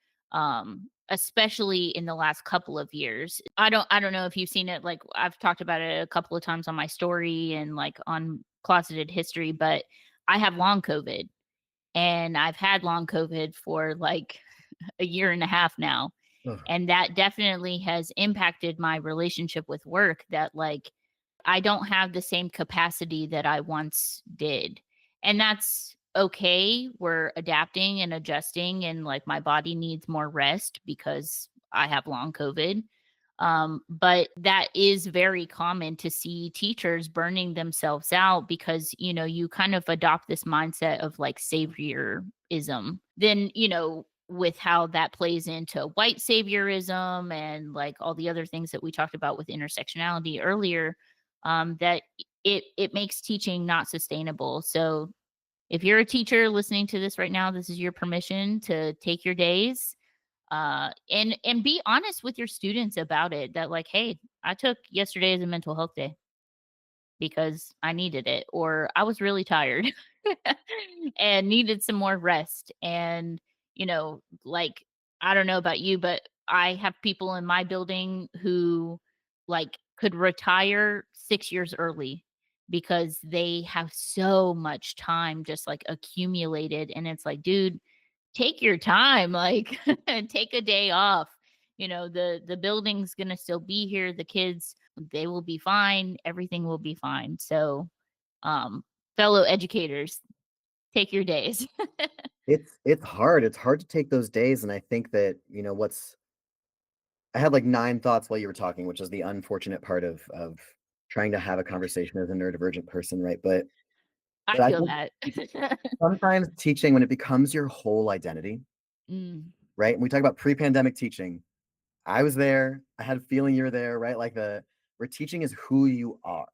especially in the last couple of years. I don't know if you've seen it, like, I've talked about it a couple of times on my story and, like, on Closeted History, but I have long COVID, And I've had long COVID for like a year and a half now. Ugh. And that definitely has impacted my relationship with work, that like I don't have the same capacity that I once did. And that's okay. We're adapting and adjusting, and like my body needs more rest because I have long COVID. But that is very common to see teachers burning themselves out because, you kind of adopt this mindset of like saviorism. Then, with how that plays into white saviorism and like all the other things that we talked about with intersectionality earlier, that it makes teaching not sustainable. So if you're a teacher listening to this right now, this is your permission to take your days, and be honest with your students about it, that like, hey, I took yesterday as a mental health day because I needed it, or I was really tired and needed some more rest. And, like, I don't know about you, but I have people in my building who like could retire 6 years early because they have so much time just like accumulated. And it's like, dude, take your time, like, take a day off. The building's gonna still be here, the kids, they will be fine, everything will be fine. So, um, fellow educators, take your days. It's hard. It's hard to take those days, and I think that, what's I had, like, 9 thoughts while you were talking, which is the unfortunate part of trying to have a conversation as a neurodivergent person, right? I But I feel think that. sometimes teaching, when it becomes your whole identity, Mm, right? And we talk about pre-pandemic teaching. I was there. I had a feeling you were there, right? Like, where teaching is who you are.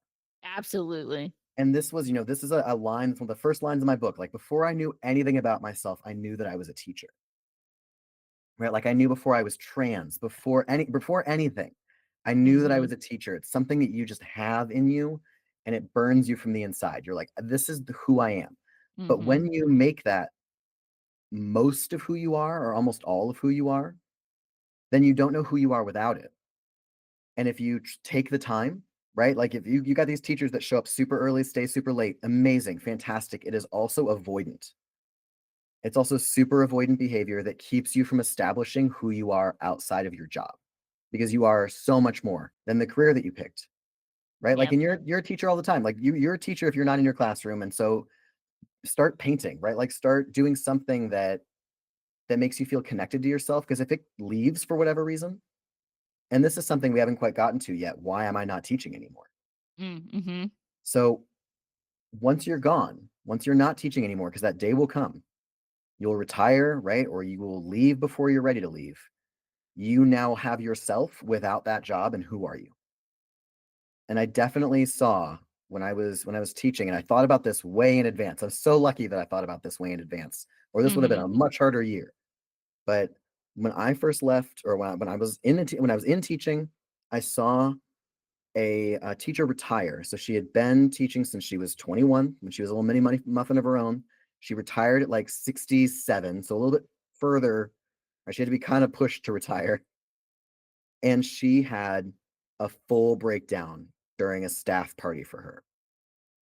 absolutely. And this was, this is a line from the first lines of my book. Like, before I knew anything about myself, I knew that I was a teacher, right? Like, I knew before I was trans, before anything, I knew that I Mhm, was a teacher. It's something that you just have in you, and it burns you from the inside. You're like, this is who I am. But mhm, when you make that most of who you are, or almost all of who you are, then you don't know who you are without it. And if you take the time, right? Like, if you got these teachers that show up super early, stay super late, amazing, fantastic. It is also avoidant. It's also super avoidant behavior that keeps you from establishing who you are outside of your job, because you are so much more than the career that you picked, right? Like, yep, and you're a teacher all the time. Like, you're a teacher if you're not in your classroom, and so start painting, right? Like, start doing something that makes you feel connected to yourself. Because if it leaves for whatever reason, and this is something we haven't quite gotten to yet, why am I not teaching anymore? mhm, So once you're gone, once you're not teaching anymore, because that day will come, you'll retire, right? Or you will leave before you're ready to leave. You now have yourself without that job, and who are you? And I definitely saw when I was teaching, and I thought about this way in advance. I'm so lucky that I thought about this way in advance, or this would have been mhm, a much harder year. But when I first left, or when I was when I was in teaching, I saw a teacher retire. So she had been teaching since she was 21, when she was a little mini money muffin of her own. She retired at like 67, so a little bit further. Or she had to be kind of pushed to retire. And she had a full breakdown during a staff party for her,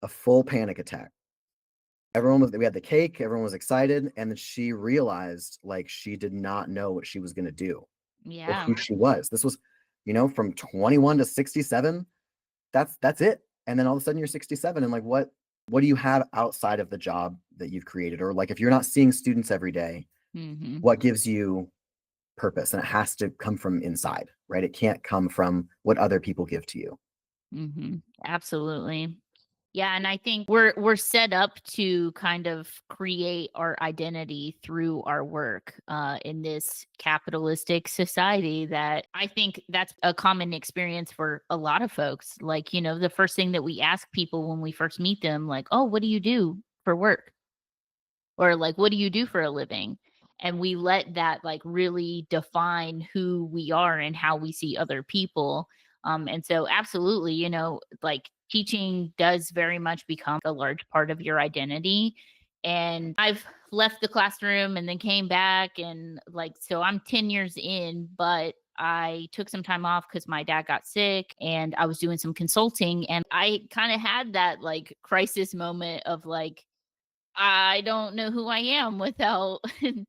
a full panic attack. We had the cake, everyone was excited. And then she realized, like, she did not know what she was going to do or yeah, who she was. This was, from 21 to 67. That's it. And then all of a sudden you're 67, and like, what do you have outside of the job that you've created? Or like, if you're not seeing students every day, mhm, what gives you purpose? And it has to come from inside, right? It can't come from what other people give to you. mhm, absolutely. Yeah, and I think we're set up to kind of create our identity through our work, in this capitalistic society. That I think that's a common experience for a lot of folks. Like, the first thing that we ask people when we first meet them, like, "Oh, what do you do for work?" Or like, "What do you do for a living?" And we let that like really define who we are and how we see other people. And so absolutely, like teaching does very much become a large part of your identity. And I've left the classroom and then came back, and like, so I'm 10 years in, but I took some time off because my dad got sick and I was doing some consulting, and I kind of had that like crisis moment of like, I don't know who I am without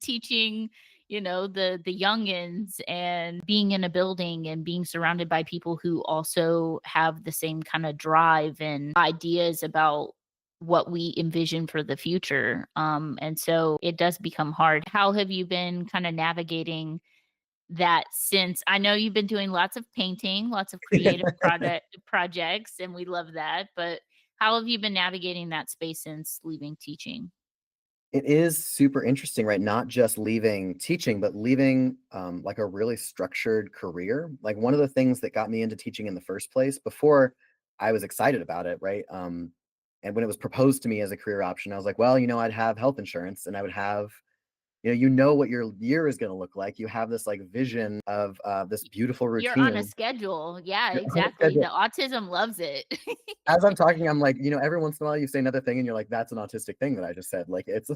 teaching, the youngins and being in a building and being surrounded by people who also have the same kind of drive and ideas about what we envision for the future. And so it does become hard. How have you been kind of navigating that since I know you've been doing lots of painting, lots of creative projects, and we love that, but how have you been navigating that space since leaving teaching? It is super interesting, right? Not just leaving teaching, but leaving like a really structured career. Like one of the things that got me into teaching in the first place before I was excited about it, right? And when it was proposed to me as a career option, I was like, well, I'd have health insurance and I would have, what your year is going to look like. You have this like vision of this beautiful You're on a routine. schedule. Yeah, You're on a exactly. The schedule. autism loves it. As I'm talking, I'm like, every once in a while you say another thing and you're like, that's an autistic thing that I just said. Like it's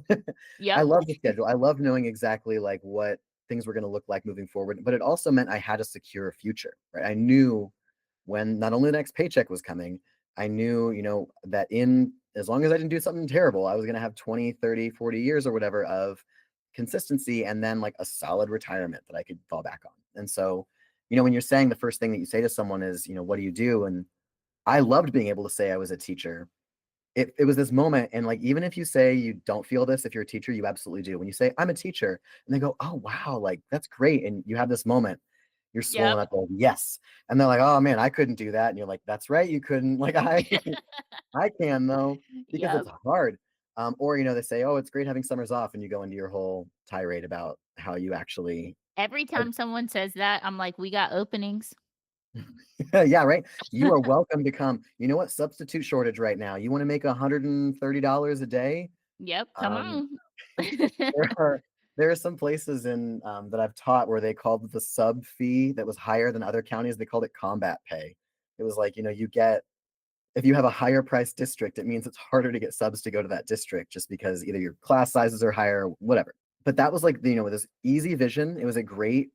I Yep. love the schedule. I love knowing exactly like what things were going to look like moving forward. But it also meant I had a secure future, right? I knew when not only the next paycheck was coming, I knew, that in as long as I didn't do something terrible, I was going to have 20, 30, 40 years or whatever of consistency and then like a solid retirement that I could fall back on. And so, when you're saying the first thing that you say to someone is, what do you do? And I loved being able to say I was a teacher. It was this moment, and like even if you say you don't feel this, if you're a teacher, you absolutely do. When you say I'm a teacher, and they go, "Oh wow, like that's great," and you have this moment, you're swollen Yep. up, like yes, and they're like, "Oh man, I couldn't do that," and you're like, "That's right, you couldn't." Like I can though because it's Yep. hard. Or they say, "Oh, it's great having summers off," and you go into your whole tirade about how you actually Every are. time someone says that, I'm like, "We got openings." Yeah, right. You are welcome to come. You know what? Substitute shortage right now. You want to make $130 a day? Yep, come Um, on. there are there are some places in that I've taught where they called the sub fee that was higher than other counties. They called it combat pay. It was like, you get if you have a higher price district, it means it's harder to get subs to go to that district just because either your class sizes are higher, whatever. But that was like, with this easy vision. It was a great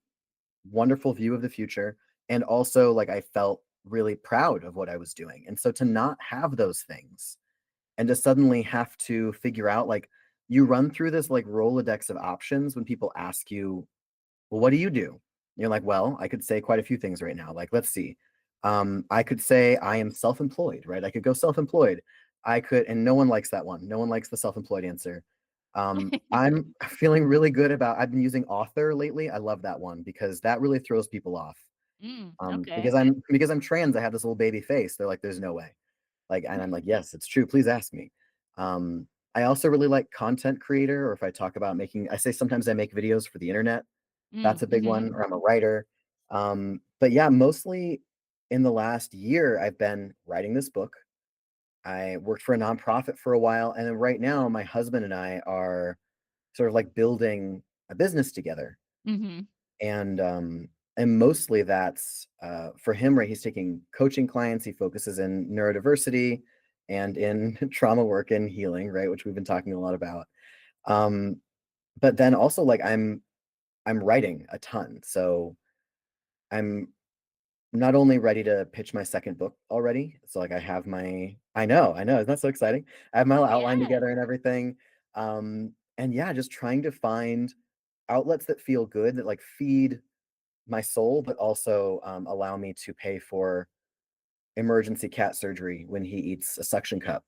wonderful view of the future. And also, like, I felt really proud of what I was doing. And so to not have those things and to suddenly have to figure out, like, you run through this like Rolodex of options when people ask you, well, what do you do? And you're like, well, I could say quite a few things right now. Like, let's see. I could say I am self employed, right? I could go self employed. I could, and no one likes that one. No one likes the self employed answer. I'm feeling really good about I've been using author lately. I love that one because that really throws people off. Okay. Because I'm trans, I have this little baby face. They're like, "There's no way." Like, and I'm like, "Yes, it's true. Please ask me." I also really like content creator, or if I talk about I say sometimes I make videos for the internet. That's a big Mhm. one, or I'm a writer. But yeah, mostly in the last year, I've been writing this book. I worked for a nonprofit for a while, and then right now, my husband and I are sort of like building a business together. Mhm. And mostly that's for him, right? He's taking coaching clients. He focuses in neurodiversity and in trauma work and healing, right? Which we've been talking a lot about. Um, but then also like I'm writing a ton. So I'm not only ready to pitch my second book already. So like I know, isn't that so exciting? I have my little outline Yeah. together and everything. And yeah, just trying to find outlets that feel good, that like feed my soul, but also allow me to pay for emergency cat surgery when he eats a suction cup,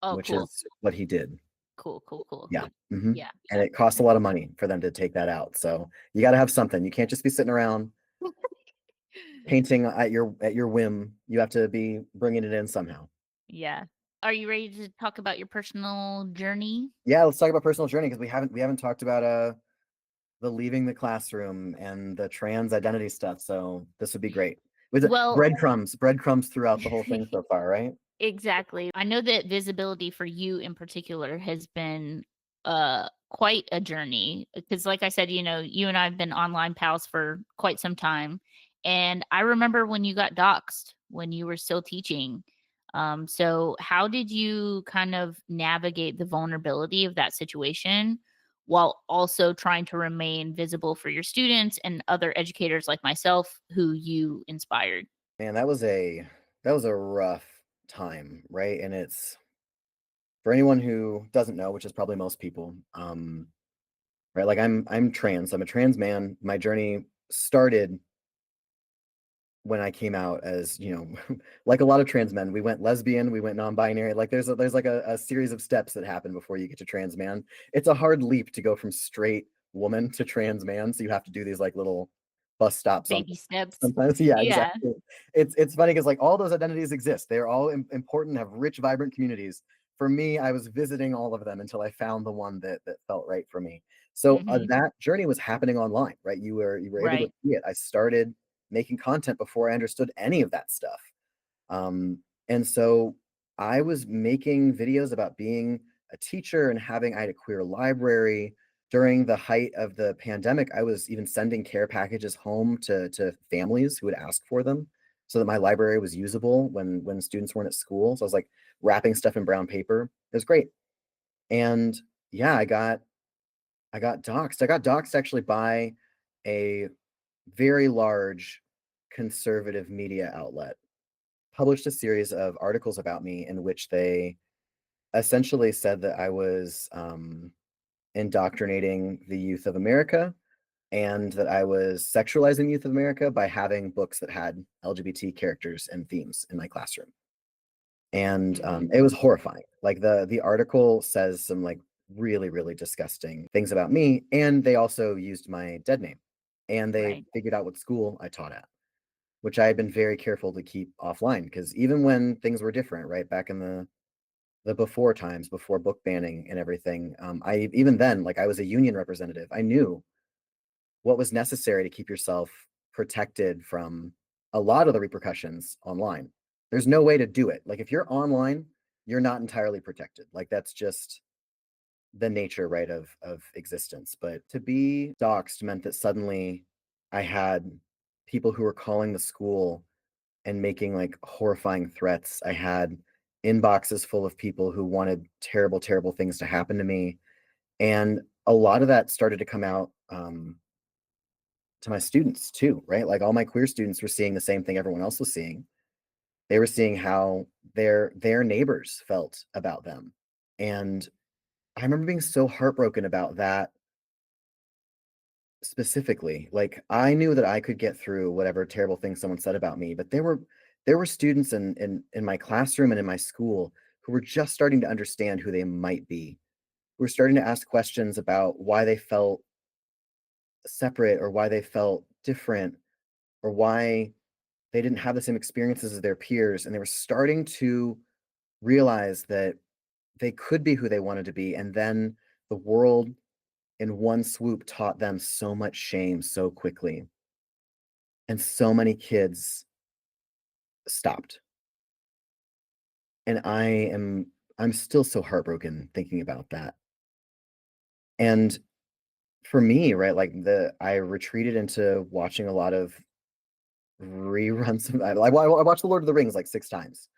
Oh, which cool. is what he did. Cool, cool, cool. Yeah. Good. Mhm. Yeah, And yeah. it costs a lot of money for them to take that out. So you got to have something. You can't just be sitting around painting at your whim. You have to be bringing it in somehow. Yeah. Are you ready to talk about your personal journey? Yeah, let's talk about personal journey because we haven't talked about the leaving the classroom and the trans identity stuff. So this would be great. With Well, breadcrumbs throughout the whole thing so far, right? exactly. I know that visibility for you in particular has been quite a journey because like I said, you and I have been online pals for quite some time. And I remember when you got doxxed when you were still teaching. So how did you kind of navigate the vulnerability of that situation while also trying to remain visible for your students and other educators like myself who you inspired? Man, that was a rough time, right? And for anyone who doesn't know, which is probably most people, right? Like I'm trans. I'm a trans man. My journey started when I came out as, like a lot of trans men, we went lesbian, we went non-binary. Like there's like a series of steps that happen before you get to trans man. It's a hard leap to go from straight woman to trans man. So you have to do these like little bus stops on Baby steps. sometimes. Yeah, Yeah. exactly. It's funny because like all those identities exist. They're all important, have rich, vibrant communities. For me, I was visiting all of them until I found the one that felt right for me. So Mhm. that journey was happening online, right? You were able to Right. see it. I started making content before I understood any of that stuff. And so I was making videos about being a teacher and I had a queer library. During the height of the pandemic, I was even sending care packages home to families who would ask for them so that my library was usable when students weren't at school. So I was like wrapping stuff in brown paper. It was great. And yeah, I got doxxed. I got doxxed actually by a very large conservative media outlet published a series of articles about me in which they essentially said that I was indoctrinating the youth of America and that I was sexualizing the youth of America by having books that had LGBT characters and themes in my classroom. And Mhm. it was horrifying. Like the article says some like really really disgusting things about me, and they also used my dead name, and they Right. figured out what school I taught at, which I had been very careful to keep offline because even when things were different, right back in the before times, before book banning and everything, I even then, like I was a union representative. I knew what was necessary to keep yourself protected from a lot of the repercussions online. There's no way to do it. Like if you're online, you're not entirely protected. Like that's just the nature, right, of existence. But to be doxxed meant that suddenly I had people who were calling the school and making like horrifying threats. I had inboxes full of people who wanted terrible, terrible things to happen to me. And a lot of that started to come out to my students too, right? Like all my queer students were seeing the same thing everyone else was seeing. They were seeing how their neighbors felt about them. And I remember being so heartbroken about that specifically. Like I knew that I could get through whatever terrible thing someone said about me, but there were students in my classroom and in my school who were just starting to understand who they might be. Who were starting to ask questions about why they felt separate or why they felt different or why they didn't have the same experiences as their peers, and they were starting to realize that they could be who they wanted to be, and then the world in one swoop taught them so much shame so quickly, and so many kids stopped. And I'm still so heartbroken thinking about that. And for me, right, like I retreated into watching a lot of reruns of I watched The Lord of the Rings like 6 times,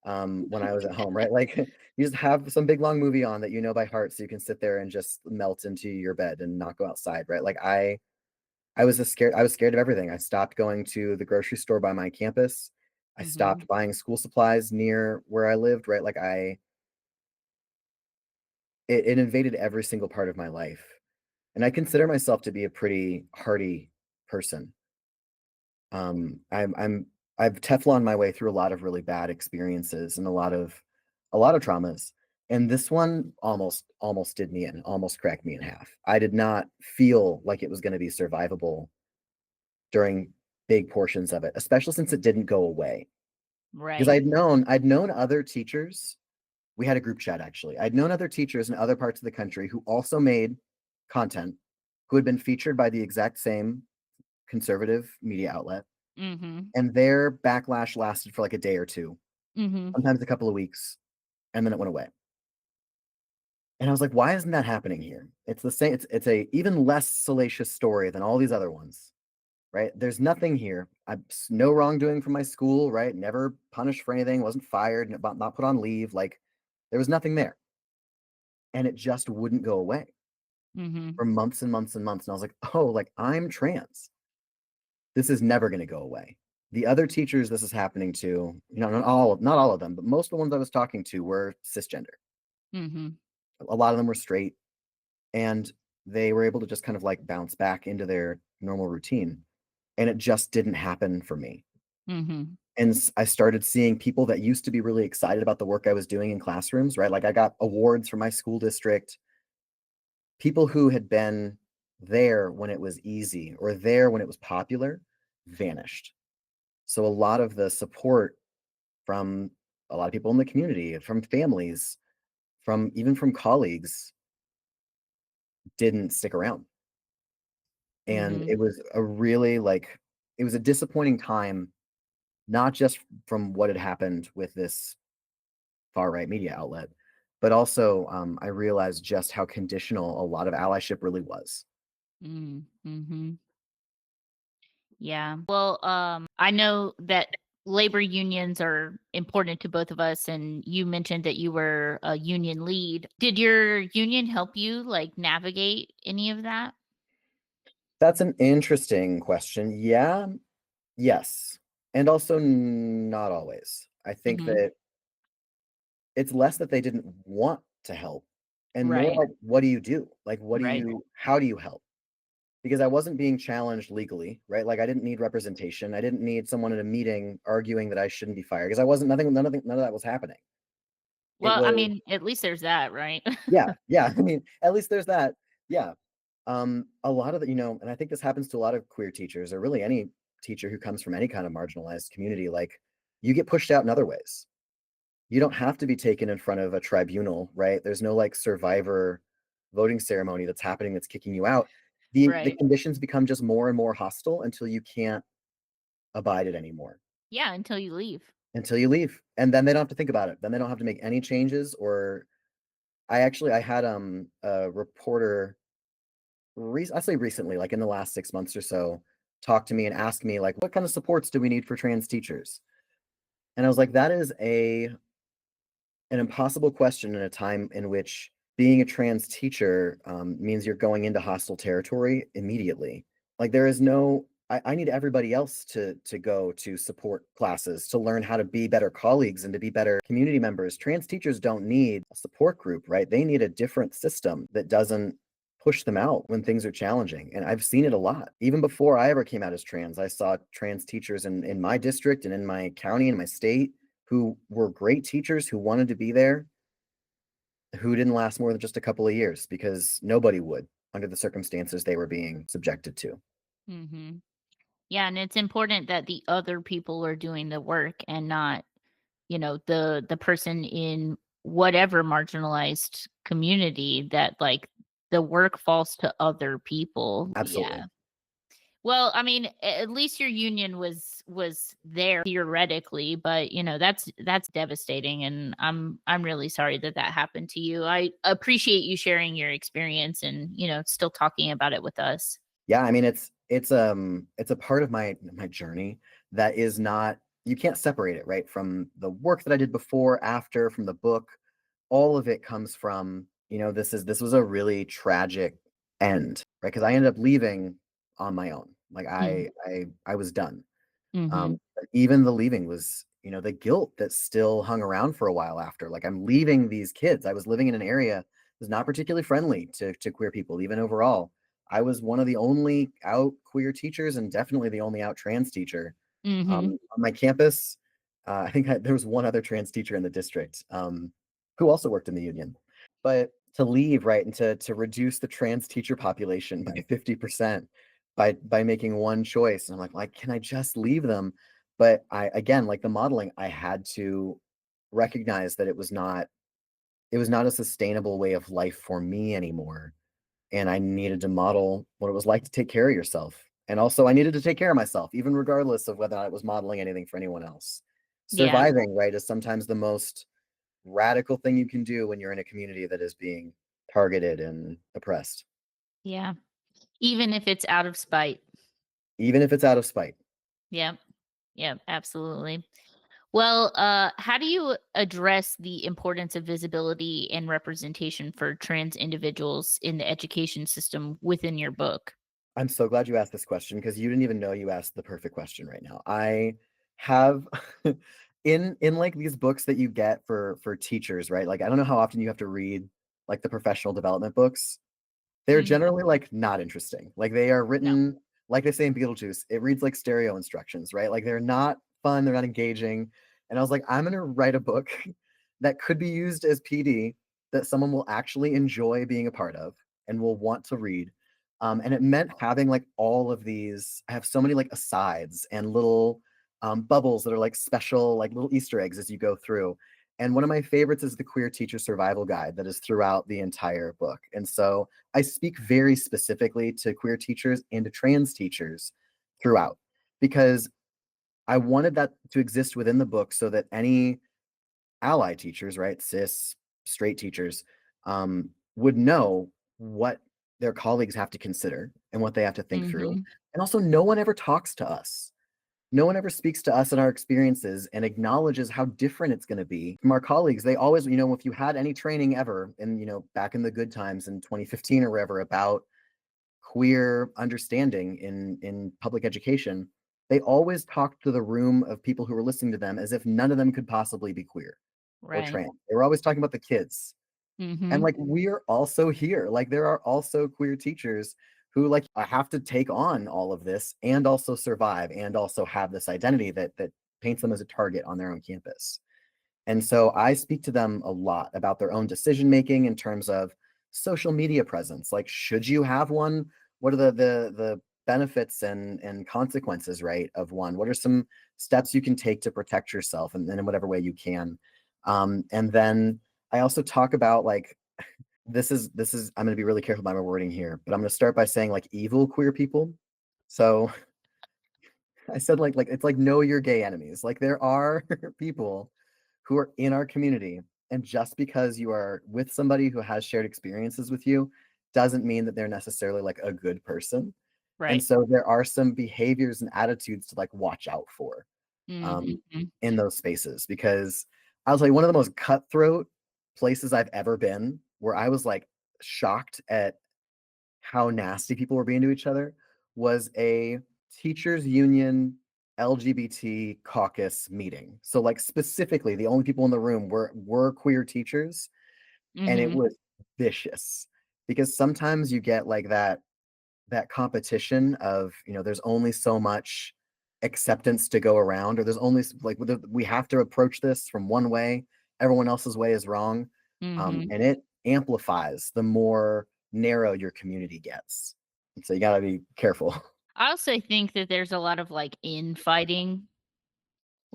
when I was at home, right? Like, you just have some big long movie on that you know by heart so you can sit there and just melt into your bed and not go outside, right? Like, I was scared of everything. I stopped going to the grocery store by my campus. I Mhm. stopped buying school supplies near where I lived, right? Like, it invaded every single part of my life, and I consider myself to be a pretty hardy person. I've Teflon my way through a lot of really bad experiences and a lot of traumas. And this one almost did me in, almost cracked me in half. I did not feel like it was going to be survivable during big portions of it, especially since it didn't go away. Because Right. I'd known other teachers. We had a group chat actually. I'd known other teachers in other parts of the country who also made content who had been featured by the exact same conservative media outlet, Mhm. and their backlash lasted for like a day or 2, Mhm. sometimes a couple of weeks, and then it went away. And I was like, "Why isn't that happening here?" It's the same it's a even less salacious story than all these other ones, right? There's nothing here. No wrongdoing from my school, right? Never punished for anything, wasn't fired, not put on leave, like, there was nothing there, and it just wouldn't go away Mhm. for months and months and months, and I was like, "Oh, like, I'm trans. This is never gonna go away." The other teachers this is happening to, not all of them, but most of the ones I was talking to were cisgender. Mhm. A lot of them were straight, and they were able to just kind of like bounce back into their normal routine. And it just didn't happen for me. Mhm. And I started seeing people that used to be really excited about the work I was doing in classrooms, right? Like I got awards from my school district. People who had been there when it was easy or there when it was popular vanished. So a lot of the support from a lot of people in the community, from families, from even from colleagues didn't stick around. And Mhm. it was a really like it was a disappointing time, not just from what had happened with this far right media outlet, but also I realized just how conditional a lot of allyship really was. Mm. Mhm. Yeah. Well, I know that labor unions are important to both of us, and you mentioned that you were a union lead. Did your union help you like navigate any of that? That's an interesting question. Yeah, yes, and also not always. I think Mhm. that it's less that they didn't want to help and more Right. like, what do you do? Like, Right. how do you help? Because I wasn't being challenged legally, right? Like I didn't need representation. I didn't need someone at a meeting arguing that I shouldn't be fired because I wasn't nothing none of that was happening. It Well, was I mean, at least there's that, right? yeah, yeah. I mean, at least there's that. Yeah. A lot of the, and I think this happens to a lot of queer teachers or really any teacher who comes from any kind of marginalized community, like you get pushed out in other ways. You don't have to be taken in front of a tribunal, right? There's no like survivor voting ceremony that's happening that's kicking you out. The Right. conditions become just more and more hostile until you can't abide it anymore, Yeah, until you leave. until you leave. And then they don't have to think about it. Then they don't have to make any changes or I had a reporter I say recently, like in the last 6 months or so, talk to me and ask me like, what kind of supports do we need for trans teachers? And I was like, that is an impossible question in a time in which being a trans teacher means you're going into hostile territory immediately. Like there is no, I need everybody else to go to support classes, to learn how to be better colleagues and to be better community members. Trans teachers don't need a support group, right? They need a different system that doesn't push them out when things are challenging. And I've seen it a lot. Even before I ever came out as trans, I saw trans teachers in my district and in my county and my state who were great teachers who wanted to be there, who didn't last more than just a couple of years because nobody would under the circumstances they were being subjected to. Mhm. Yeah, and it's important that the other people are doing the work and not, the person in whatever marginalized community that like the work falls to other people. Absolutely. Yeah. Well, I mean, at least your union was there theoretically, but that's devastating, and I'm really sorry that that happened to you. I appreciate you sharing your experience and still talking about it with us. Yeah, I mean it's a part of my journey that is not you can't separate it, right? From the work that I did before, after, from the book. All of it comes from, this was a really tragic end, right? Because I ended up leaving on my own. Like Mm. I was done. Mhm. But even the leaving was, the guilt that still hung around for a while after. Like I'm leaving these kids. I was living in an area that was not particularly friendly to queer people, even overall. I was one of the only out queer teachers and definitely the only out trans teacher Mhm. on my campus. There was one other trans teacher in the district who also worked in the union. But to leave, right, and to reduce the trans teacher population by 50% by making one choice. And I'm like, can I just leave them? But I again, like the modeling, I had to recognize that it was not a sustainable way of life for me anymore. And I needed to model what it was like to take care of yourself. And also I needed to take care of myself, even regardless of whether I was modeling anything for anyone else. Yeah. Surviving, right, is sometimes the most radical thing you can do when you're in a community that is being targeted and oppressed, Yeah. Even if it's out of spite. even if it's out of spite. Yep. Yep, absolutely. Well, how do you address the importance of visibility and representation for trans individuals in the education system within your book? I'm so glad you asked this question because you didn't even know you asked the perfect question right now. I have in like these books that you get for teachers, right? Like I don't know how often you have to read like the professional development books. They're Mhm. generally, like, not interesting. Like, they are No. written like they say in Beetlejuice, it reads like stereo instructions, right? Like, they're not fun, they're not engaging, and I was like, "I'm gonna write a book that could be used as PD that someone will actually enjoy being a part of and will want to read." And it meant having, like, all of these I have so many, like, asides and little, bubbles that are, like, special, like, little Easter eggs as you go through, and one of my favorites is the Queer Teacher Survival Guide that is throughout the entire book, and so I speak very specifically to queer teachers and to trans teachers throughout because I wanted that to exist within the book so that any ally teachers, right, cis, straight teachers, would know what their colleagues have to consider and what they have to think through. Mhm. And also, no one ever talks to us. No one ever speaks to us and our experiences and acknowledges how different it's going to be from our colleagues. They always, if you had any training ever, and back in the good times in 2015 or wherever about queer understanding in public education, they always talked to the room of people who were listening to them as if none of them could possibly be queer or Right. trans. They were always talking about the kids. And Mhm. like we're also here. Like there are also queer teachers who like have to take on all of this and also survive and also have this identity that paints them as a target on their own campus. And so I speak to them a lot about their own decision making in terms of social media presence. Like, should you have one? What are the benefits and consequences, right, of one? What are some steps you can take to protect yourself and then in whatever way you can? And then I also talk about like this is I'm gonna be really careful about my wording here, but I'm gonna start by saying like evil queer people. So I said like it's like know your gay enemies. Like there are people who are in our community, and just because you are with somebody who has shared experiences with you doesn't mean that they're necessarily like a good person. And Right. so there are some behaviors and attitudes to like watch out for um, Mhm. in those spaces because I'll tell you one of the most cutthroat places I've ever been where I was like shocked at how nasty people were being to each other was a teachers union LGBT caucus meeting. So like specifically the only people in the room were queer teachers and it Mhm. was vicious because sometimes you get like that competition of, there's only so much acceptance to go around or there's only like we have to approach this from one way, everyone else's way is wrong. Mhm. And it amplifies the more narrow your community gets. And so you got to be careful. I also think that there's a lot of, like, infighting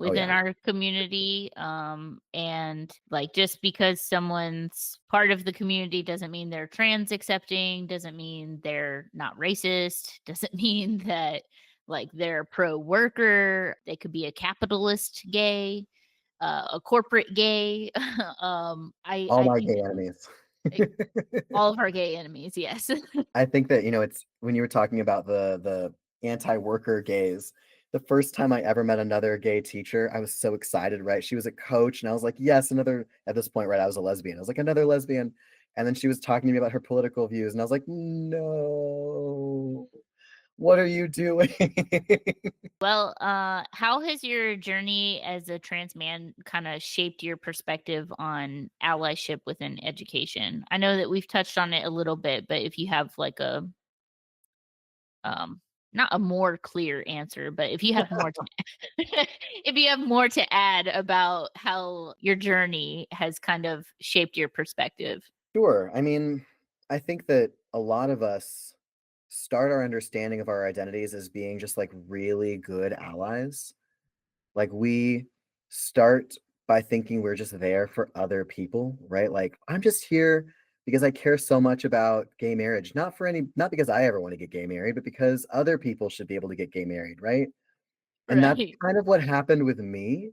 Oh within yeah. our community, and, like, just because someone's part of the community doesn't mean they're trans accepting, doesn't mean they're not racist, doesn't mean that, like, they're pro-worker. They could be a capitalist gay, a corporate gay. All I my think gay enemies. that all of our gay enemies, yes. I think that, it's when you were talking about the anti-worker gays, the first time I ever met another gay teacher, I was so excited, right? She was a coach and I was like, "Yes, another" at this point, right, I was a lesbian. I was like, "Another lesbian." And then she was talking to me about her political views and I was like, "No. What are you doing?" Well, how has your journey as a trans man kind of shaped your perspective on allyship within education? I know that we've touched on it a little bit, but if you have like a um not a more clear answer, but if you have more to if you have more to add about how your journey has kind of shaped your perspective. Sure. I mean, I think that a lot of us start our understanding of our identities as being just like really good allies. Like we start by thinking we're just there for other people, right? Like I'm just here because I care so much about gay marriage, not because I ever want to get gay married, but because other people should be able to get gay married, right? And that's Right. kind of what happened with me.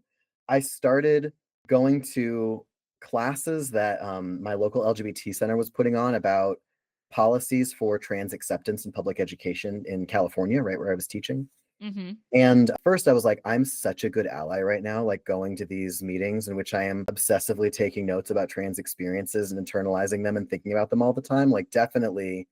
I started going to classes that my local LGBT center was putting on about policies for trans acceptance in public education in California, right where I was teaching. Mhm. And first, I was like, I'm such a good ally right now, like going to these meetings in which I am obsessively taking notes about trans experiences and internalizing them and thinking about them all the time. Like, definitely,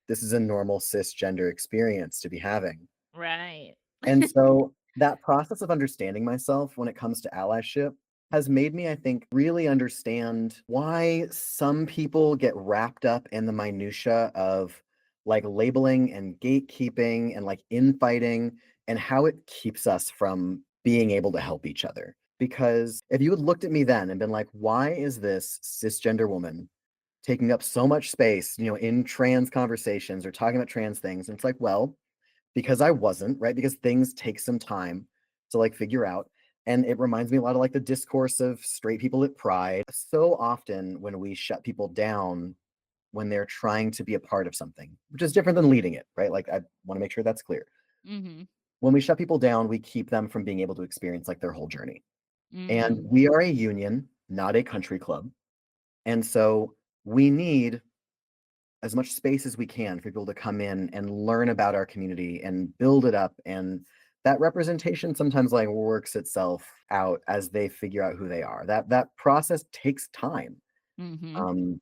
this is a normal cisgender experience to be having. Right. And so That process of understanding myself when it comes to allyship has made me, I think, really understand why some people get wrapped up in the minutia of like labeling and gatekeeping and like infighting and how it keeps us from being able to help each other. Because if you had looked at me then and been like, why is this cisgender woman taking up so much space, in trans conversations or talking about trans things? And it's like, well, because I wasn't, right? Because things take some time to like figure out. And it reminds me a lot of like the discourse of straight people at Pride. So often when we shut people down when they're trying to be a part of something, which is different than leading it, right? Like I want to make sure that's clear. Mhm. When we shut people down, we keep them from being able to experience like their whole journey. And Mm. we are a union, not a country club. And so we need as much space as we can for people to come in and learn about our community and build it up. And that representation sometimes like works itself out as they figure out who they are. That process takes time. Mhm. um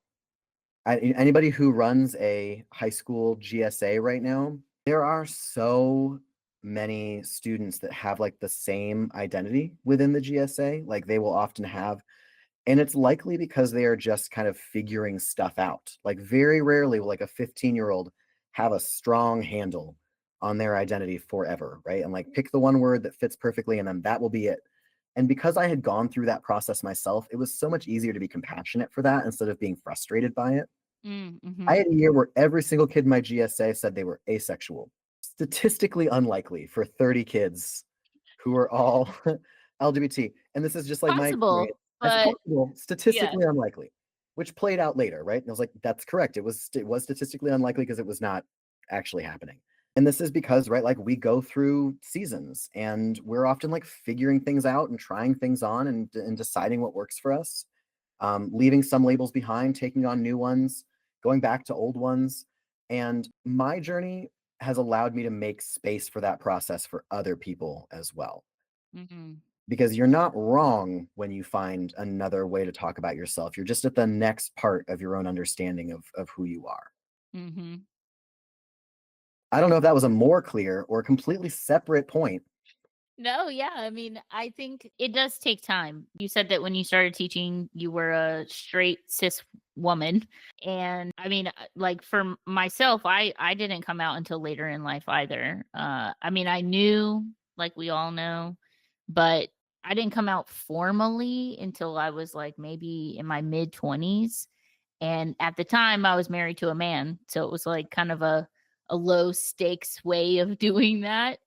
Anybody who runs a high school GSA right now, there are so many students that have like the same identity within the GSA. Like they will often have, and it's likely because they are just kind of figuring stuff out. Like very rarely will like a 15-year-old have a strong handle on their identity forever, right? And like pick the one word that fits perfectly and then that will be it. And because I had gone through that process myself, it was so much easier to be compassionate for that instead of being frustrated by it. Mm, I mhm. had a year where every single kid in my GSA said they were asexual. Statistically unlikely for 30 kids who are all LGBT. And this is just like my Possible, experience. As but possible, yeah. statistically unlikely, which played out later, right? And I was like, that's correct. It was statistically unlikely because it was not actually happening. And this is because, right, like we go through seasons and we're often like figuring things out and trying things on and deciding what works for us, leaving some labels behind, taking on new ones, going back to old ones. And my journey has allowed me to make space for that process for other people as well. Mhm. Because you're not wrong when you find another way to talk about yourself. You're just at the next part of your own understanding of who you are. Mhm. I don't know if that was a more clear or a completely separate point. No, yeah, I mean, I think it does take time. You said that when you started teaching, you were a straight cis woman, and I mean, like for myself, I didn't come out until later in life either. I mean, I knew, like we all know, but I didn't come out formally until I was like maybe in my mid 20s. And at the time, I was married to a man, so it was like kind of a low stakes way of doing that.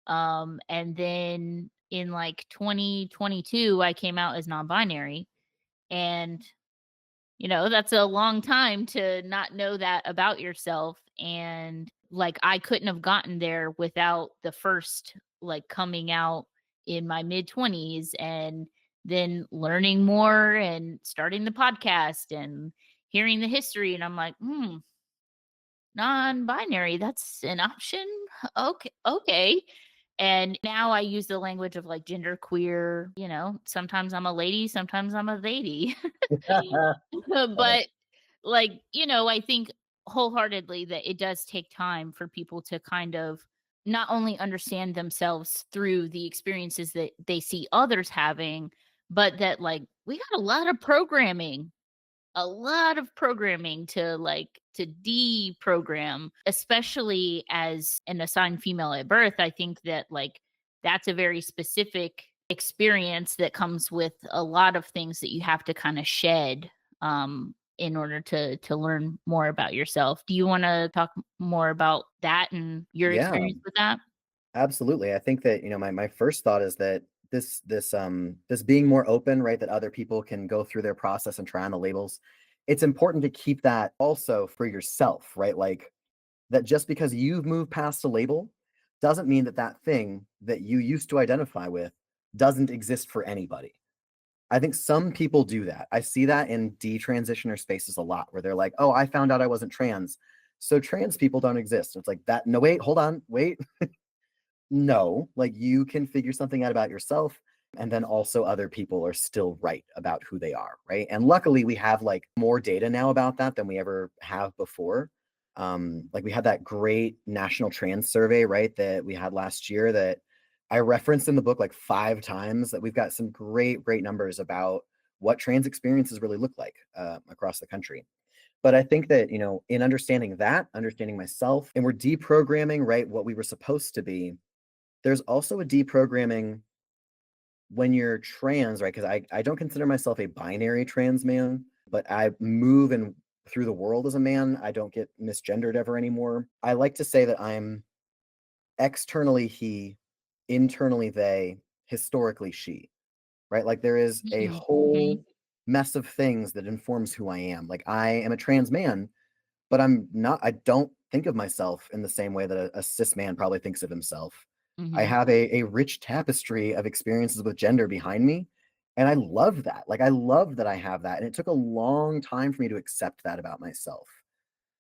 And then in like 2022, I came out as non-binary. And, that's a long time to not know that about yourself. And like, I couldn't have gotten there without the first, like, coming out in my mid 20s and then learning more and starting the podcast and hearing the history. And I'm like, non-binary, that's an option? Okay, okay. And now I use the language of, like, gender queer, sometimes I'm a lady, sometimes I'm a lady. Right. But, like, I think wholeheartedly that it does take time for people to kind of not only understand themselves through the experiences that they see others having, but that, like, we got a lot of programming to to deprogram, especially as an assigned female at birth. I think that that's a very specific experience that comes with a lot of things that you have to kind of shed in order to learn more about yourself. Do you want to talk more about that and your Yeah. experience with that? Absolutely. I think that, my first thought is that this being more open, right, that other people can go through their process and try on the labels. It's important to keep that also for yourself, right? Like that just because you've moved past a label doesn't mean that that thing that you used to identify with doesn't exist for anybody. I think some people do that. I see that in detransitioner spaces a lot where they're like, "Oh, I found out I wasn't trans. So trans people don't exist." It's like that. No, wait, hold on. Wait. No, like you can figure something out about yourself and then also other people are still right about who they are, right? And luckily we have like more data now about that than we ever have before. Like we had that great national trans survey, right, that we had last year that I referenced in the book like 5 times that we've got some great numbers about what trans experiences really look like, across the country. But I think that, in understanding that, understanding myself, and we're deprogramming, right, what we were supposed to be, there's also a deprogramming when you're trans, right? Because I don't consider myself a binary trans man, but I move and through the world as a man. I don't get misgendered ever anymore. I like to say that I'm externally he, internally they, historically she, right? Like there is a Mm, whole mhm, mess of things that informs who I am. Like I am a trans man, but I don't think of myself in the same way that a cis man probably thinks of himself. I mhm. have a rich tapestry of experiences with gender behind me, and I love that. Like, I love that I have that, and it took a long time for me to accept that about myself.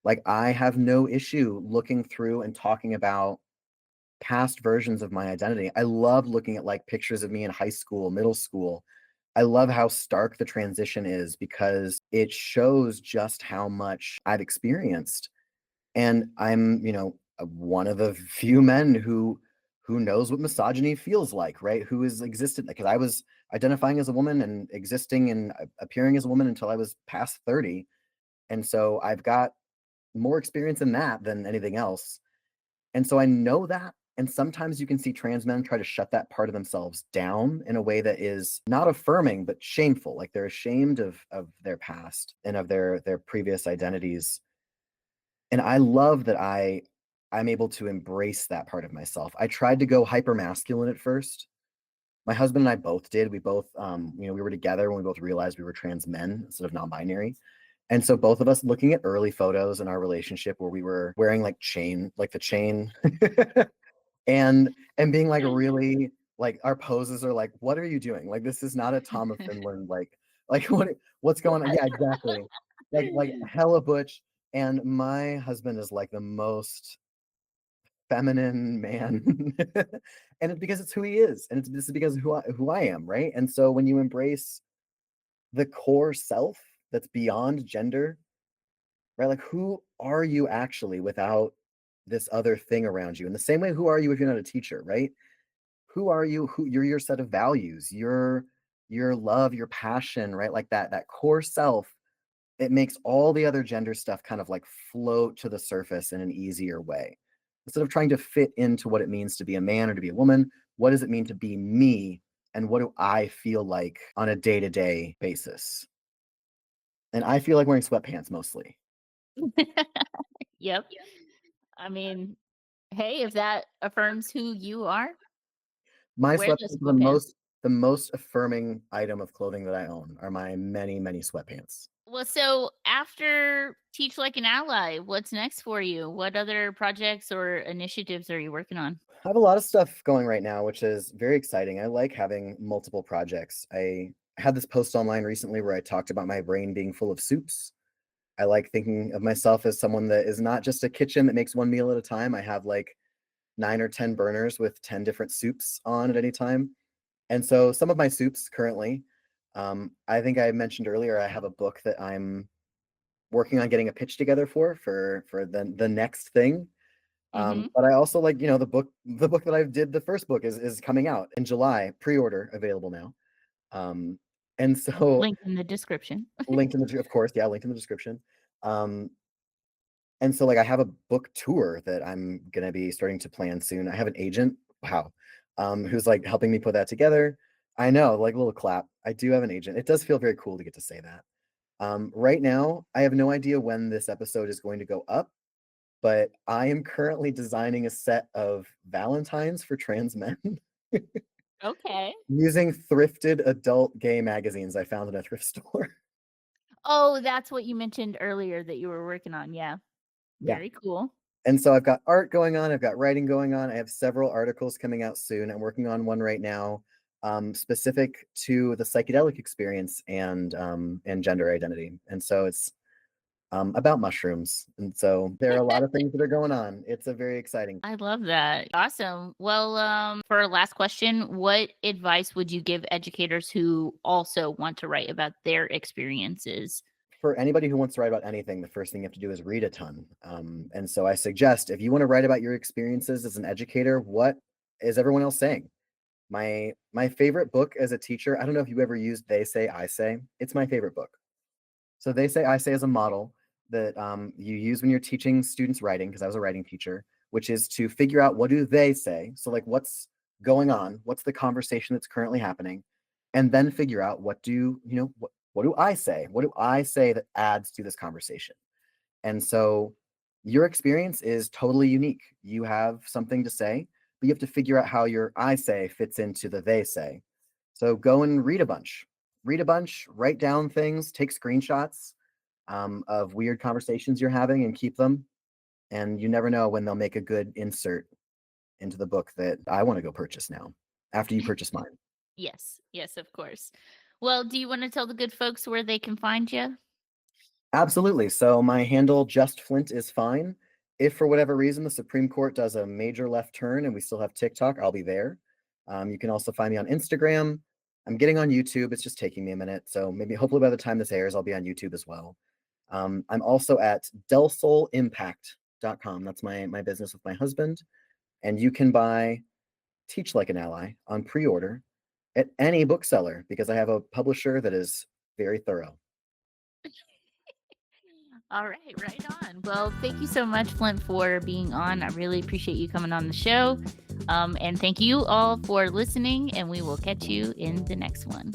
Like, I have no issue looking through and talking about past versions of my identity. I love looking at, like, pictures of me in high school, middle school. I love how stark the transition is because it shows just how much I've experienced, and I'm, one of the few men who knows what misogyny feels like, right? Who has existed because I was identifying as a woman and existing and appearing as a woman until I was past 30. And so I've got more experience in that than anything else. And so I know that. And sometimes you can see trans men try to shut that part of themselves down in a way that is not affirming, but shameful. Like they're ashamed of their past and of their previous identities, and I love that I'm able to embrace that part of myself. I tried to go hyper masculine at first. My husband and I both did. We both, we were together when we both realized we were trans men instead of non-binary. And so both of us looking at early photos in our relationship where we were wearing like the chain and being like really like our poses are like, what are you doing? Like this is not a Tom of Finland, like what's going on? Yeah, exactly. Like hella butch. And my husband is like the most feminine man. And it's because it's who he is. And this is because of who I am, right? And so when you embrace the core self that's beyond gender, right? Like who are you actually without this other thing around you? In the same way, who are you if you're not a teacher, right? Who are you? Who you're your set of values, your love, your passion, right? Like that core self, it makes all the other gender stuff kind of like float to the surface in an easier way. Instead of trying to fit into what it means to be a man or to be a woman, what does it mean to be me? And what do I feel like on a day-to-day basis? And I feel like wearing sweatpants mostly. Yep. I mean, hey, if that affirms who you are, My wear sweatpants those are sweatpants. the most affirming item of clothing that I own are my many sweatpants. Well, so after Teach Like an Ally, what's next for you? What other projects or initiatives are you working on? I have a lot of stuff going right now, which is very exciting. I like having multiple projects. I had this post online recently where I talked about my brain being full of soups. I like thinking of myself as someone that is not just a kitchen that makes one meal at a time. I have like 9 or 10 burners with 10 different soups on at any time. And so some of my soups currently, I think I mentioned earlier, I have a book that I'm working on getting a pitch together for the next thing. Mhm. But I also like, the book that I did, the first book is coming out in July, pre-order available now. Um, and so Link in the description. linked in the of course, yeah, linked in the description. Um, and so like I have a book tour that I'm gonna be starting to plan soon. I have an agent, wow, who's like helping me put that together. I know, like a little clap. I do have an agent. It does feel very cool to get to say that. Right now, I have no idea when this episode is going to go up, but I am currently designing a set of Valentines for trans men Okay. using thrifted adult gay magazines I found in a thrift store. Oh, that's what you mentioned earlier that you were working on. Yeah. Yeah. Very cool. And so I've got art going on, I've got writing going on, I have several articles coming out soon. I'm working on one right now, specific to the psychedelic experience and gender identity. And so it's about mushrooms. And so there are a lot of things that are going on. It's a very exciting. I love that. Awesome. Well, for our last question, what advice would you give educators who also want to write about their experiences? For anybody who wants to write about anything, the first thing you have to do is read a ton. And so I suggest if you want to write about your experiences as an educator, what is everyone else saying? My favorite book as a teacher, I don't know if you ever used They Say, I Say. It's my favorite book. So They Say, I Say is a model that you use when you're teaching students writing, because I was a writing teacher, which is to figure out what do they say. So like what's going on, what's the conversation that's currently happening, and then figure out what do I say? What do I say that adds to this conversation? And so your experience is totally unique. You have something to say, but you have to figure out how your I say fits into the they say. So go and read a bunch. Read a bunch, write down things, take screenshots of weird conversations you're having and keep them. And you never know when they'll make a good insert into the book that I want to go purchase now after you purchase mine. Yes, yes, of course. Well, do you want to tell the good folks where they can find you? Absolutely. So my handle, just Flint, is fine. If for whatever reason the Supreme Court does a major left turn and we still have TikTok, I'll be there. You can also find me on Instagram. I'm getting on YouTube. It's just taking me a minute. So maybe hopefully by the time this airs, I'll be on YouTube as well. I'm also at delsolimpact.com. That's my business with my husband. And you can buy Teach Like an Ally on pre-order at any bookseller because I have a publisher that is very thorough. All right, right on. Well, thank you so much, Flint, for being on. I really appreciate you coming on the show. And thank you all for listening, and we will catch you in the next one.